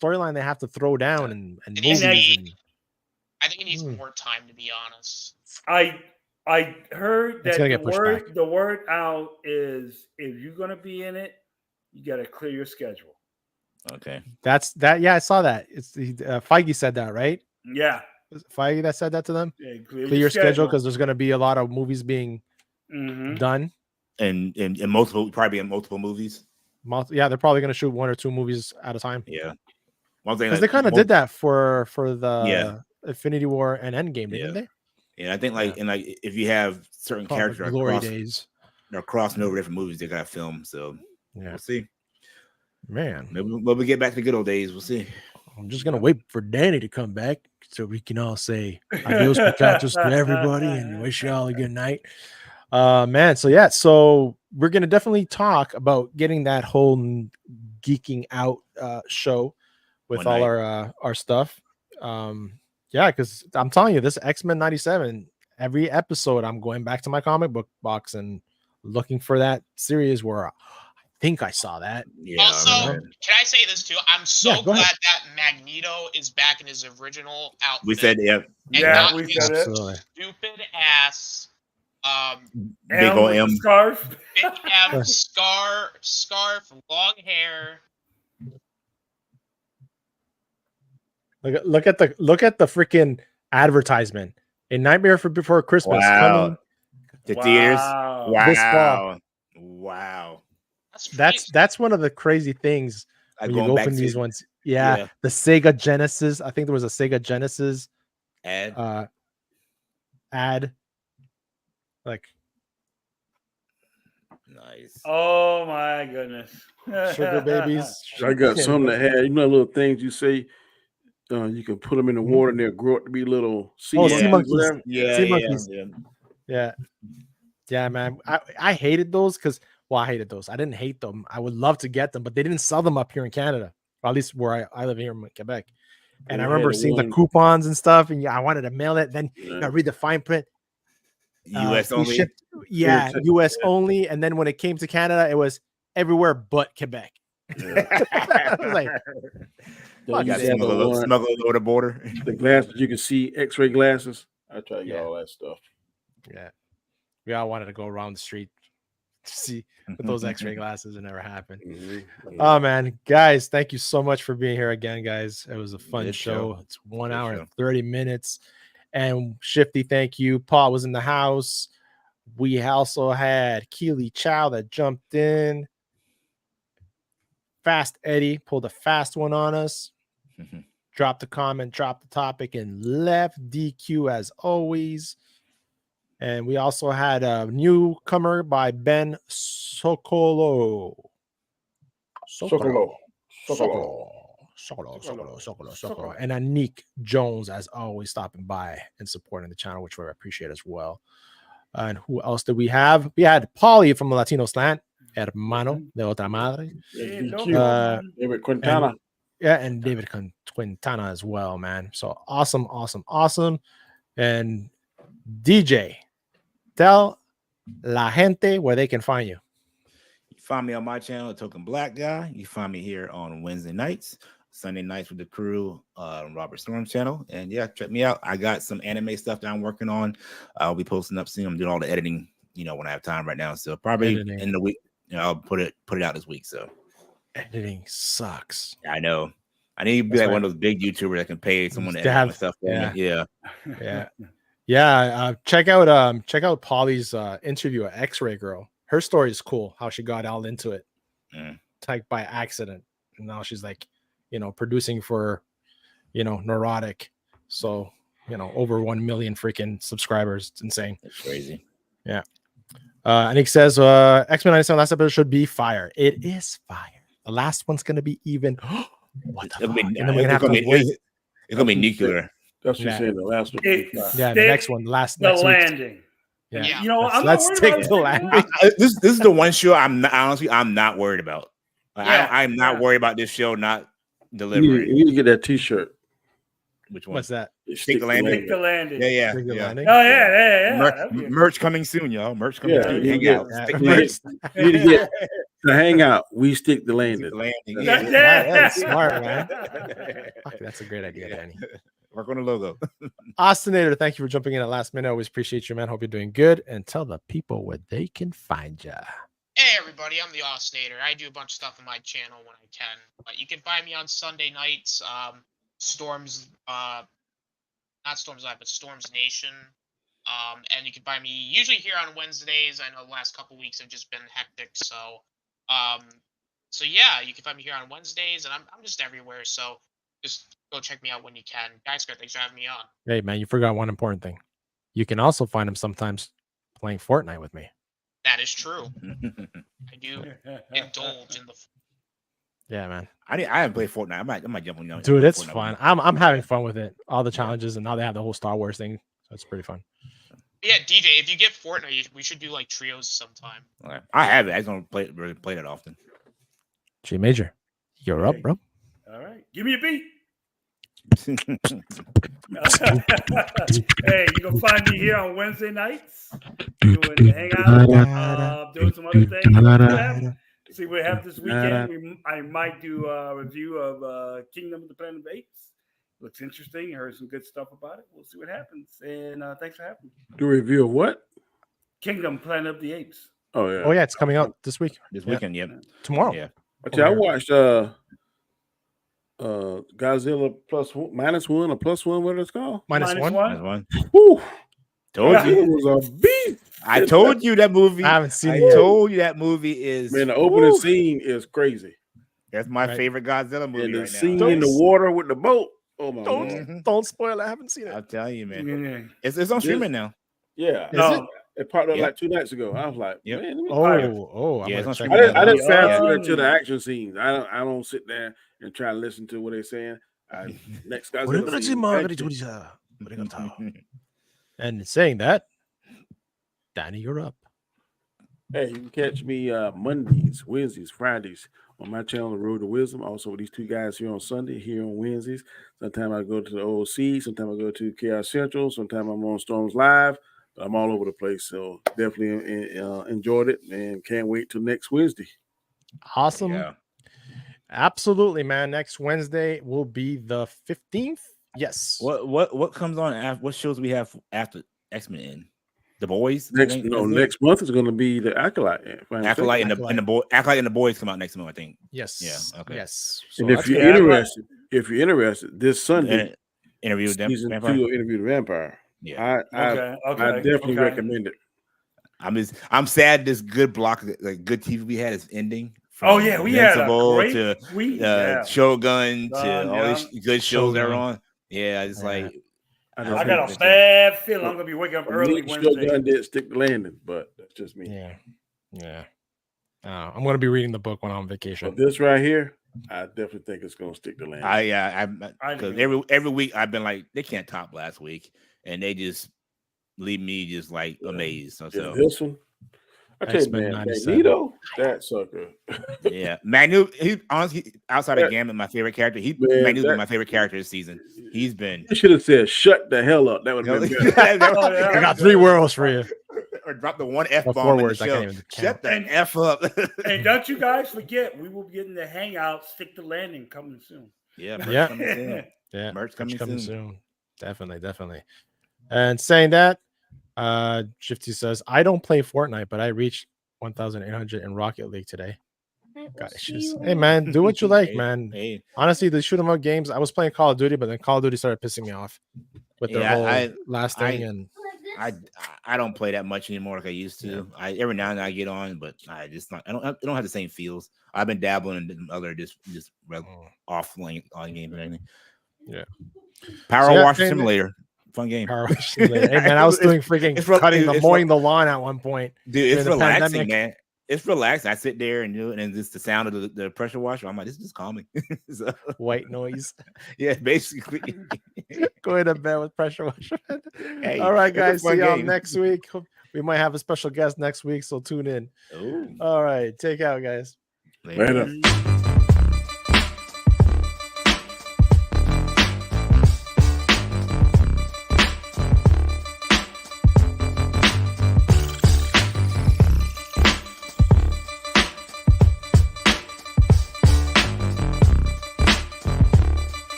throw down and movies. I think it needs more time, to be honest. I heard that the word out is if you're gonna be in it, you gotta clear your schedule. Okay. That's that. Yeah, I saw that. It's Feige said that, right? Yeah. Feige that said that to them. Yeah, clear your schedule because there's going to be a lot of movies being done. And in multiple, probably in multiple movies. Yeah, they're probably going to shoot 1 or 2 movies at a time. Yeah. One thing because they kind of did that for the Infinity War and Endgame, didn't they? Yeah, I think if you have certain characters they're crossing over different movies, they got to film. So we'll see. Man, maybe when we get back to the good old days, we'll see. I'm just gonna wait for Danny to come back so we can all say adios muchachos to everybody and wish you all a good night. Man. So yeah, so we're gonna definitely talk about getting that whole geeking out show with all our stuff. Yeah, because I'm telling you, this X-Men 97, every episode I'm going back to my comic book box and looking for that series where I think I saw that. Yeah, also, can I say this too? I'm so glad that Magneto is back in his original outfit. We said and not we said stupid ass big old M scarf. Big M scarf, long hair. Look at the freaking advertisement. A Nightmare Before Christmas coming to theaters. This fall. Wow. That's one of the crazy things when you open these ones. Yeah, the Sega Genesis. I think there was a Sega Genesis ad. Like, nice. Oh my goodness. Sugar babies. I got some that had, little things you say. You can put them in the water and they'll grow up to be little sea monkeys. Yeah, man. I hated those because, I hated those. I didn't hate them. I would love to get them, but they didn't sell them up here in Canada, or at least where I live here in Quebec. And I remember seeing the coupons and stuff, and I wanted to mail it. Then I read the fine print. U.S. only. U.S. only. And then when it came to Canada, it was everywhere but Quebec. I was like, smuggle over the border. The glasses you can see, X-ray glasses. I try to get all that stuff. Yeah, we all wanted to go around the street to see with those X-ray glasses. It never happened. Oh man, guys, thank you so much for being here again, guys. It was a fun show. It's 1 hour and 30 minutes. And Shifty, thank you. Paul was in the house. We also had Keely Chow that jumped in. Fast Eddie pulled a fast one on us. Dropped a comment, dropped the topic, and left DQ as always. And we also had a newcomer by Ben Sokolo. And Anik Jones, as always, stopping by and supporting the channel, which we appreciate as well. And who else did we have? We had Paulie from the Latino Slant, Hermano de Otra Madre. David Quintana. And David Quintana as well, man. So awesome. And DJ, tell la gente where they can find you. You find me on my channel, Token Black Guy. You find me here on Wednesday nights, Sunday nights with the crew, Robert Storm's channel. And yeah, check me out. I got some anime stuff that I'm working on. I'll be posting up soon. I'm doing all the editing, when I have time right now. So probably in the week, I'll put it out this week. So editing sucks. I know. I need to be like one of those big YouTubers that can pay someone to edit my stuff for me. Yeah. Check out Polly's interview at X-Ray Girl. Her story is cool. How she got all into it, like by accident, and now she's like, producing for, Neurotic. So over 1 million freaking subscribers. It's insane. It's crazy. Yeah. And he says X-Men97 last episode should be fire. It is fire. The last one's gonna be even. What the fuck? It's gonna be nuclear. That's what you're saying. The last one. The next one. Next landing. Week. Yeah. I'm let's take the landing. This is the one show I'm not worried about. I'm not worried about this show not delivering. You need to get that T-shirt. Which one? What's that? Stick the landing. Stick the landing. Yeah. Landing? Oh yeah. Merch coming soon, y'all. Merch coming soon. Hang out. You need to get the hangout. We stick the landing. That's smart, man. That's a great idea, Danny. Work on the logo. Austinator, thank you for jumping in at last minute. Always appreciate you, man. Hope you're doing good. And tell the people where they can find you. Hey everybody, I'm the Austinator. I do a bunch of stuff on my channel when I can. But you can find me on Sunday nights. Storms, not Storms Live, but Storms Nation. And you can find me usually here on Wednesdays. I know the last couple weeks have just been hectic, so yeah, you can find me here on Wednesdays, and I'm just everywhere. So just go check me out when you can. Guys, thanks for having me on. Hey man, you forgot one important thing. You can also find him sometimes playing Fortnite with me. That is true. I do indulge in the. Yeah, man. I haven't played Fortnite. I might jump on. Dude, it's fun. I'm having fun with it. All the challenges and now they have the whole Star Wars thing, so it's pretty fun. Yeah, DJ, if you get Fortnite, we should do like trios sometime. Okay. I have it. I just don't really play that often. G Major, you're up, bro. All right, give me a beat. Hey, you can find me here on Wednesday nights doing the hangout, doing some other things. See what happens this weekend. I might do a review of Kingdom of the Planet of the Apes. Looks interesting. Heard some good stuff about it. We'll see what happens. And thanks for having me. Do a review of what? Kingdom Planet of the Apes. Oh yeah. Oh yeah, it's coming out this week. This weekend, yep. Tomorrow. Yeah. Actually, I watched Godzilla -1 or +1, what it's called? -1. Woo. Told you it was a beast. I told you that movie. I haven't seen it I yet. told you that movie is. Man, the opening scene is crazy. That's my favorite Godzilla movie And the right scene now. in the water with the boat. Oh my God. Don't spoil it. I haven't seen it. I'll tell you, man. It's on streaming now. Yeah. Is it popped up like 2 nights ago. I was like, Yep. man, let me I'm Yeah, it's gonna on check streaming. it I out. didn't fast forward to the action scenes. I don't sit there and try to listen to what they're saying. Next Godzilla scene, And saying that, Danny, you're up. hey, you can catch me Mondays, Wednesdays, Fridays on my channel, The Road to Wisdom. Also with these two guys here on Sunday, here on Wednesdays. Sometimes I go to the OC, sometimes I go to Chaos Central, sometimes I'm on Storms Live. I'm all over the place, so definitely enjoyed it and can't wait till next Wednesday. Awesome. Yeah. Absolutely, man. Next Wednesday will be the 15th. Yes. What comes on after? What shows we have after X-Men end? The Boys. Next month is going to be the Acolyte. Acolyte and the Boys come out next month, I think. Yes. Yeah. Okay. Yes. And if you're interested, this Sunday, interview with season Vampire. 2 of Interview with the Vampire. Yeah. I definitely recommend it. I'm sad this good block, like good TV we had is ending. Oh yeah, we had a great to week. Shogun to all these good shows that are on. Yeah, it's like I got a bad feeling I'm gonna be waking up early Wednesday. Shogun did stick the landing, but that's just me. Yeah. I'm gonna be reading the book when I'm on vacation. But this right here, I definitely think it's gonna stick the landing. Because every week I've been like, they can't top last week, and they just leave me just like amazed. So this one, I tell you, man, Magneto, that sucker. Yeah, Magneto. He honestly, outside of Gambit, my favorite character. Magneto's been my favorite character this season. He's been. You should have said, "Shut the hell up." That would have been better. I got 3 worlds for you. Or drop the one F-bomb in the show. Shut the F up. And don't you guys forget, we will be getting the hangout, Stick the Landing coming soon. Yeah, coming soon. Yeah, merch coming soon. Definitely. And saying that, Shifty says, I don't play Fortnite, but I reached 1,800 in Rocket League today. Hey man, do what you like, man. Hey. Honestly, the shoot 'em up games, I was playing Call of Duty, but then Call of Duty started pissing me off with the whole last thing. And I don't play that much anymore like I used to. Every now and then I get on, but I don't have the same feels. I've been dabbling in other just offline on games and anything. Yeah. Power Wash Simulator. Fun game. Hey man, I was doing freaking mowing the lawn at one point. Dude, it's relaxing, man. It's relaxing. I sit there and do it, and just the sound of the pressure washer. I'm like, this is calming. So, white noise. Yeah, basically. Going to bed with pressure washer. Hey, all right, guys. See y'all next week. We might have a special guest next week, so tune in. Ooh. All right. Take out, guys. Later.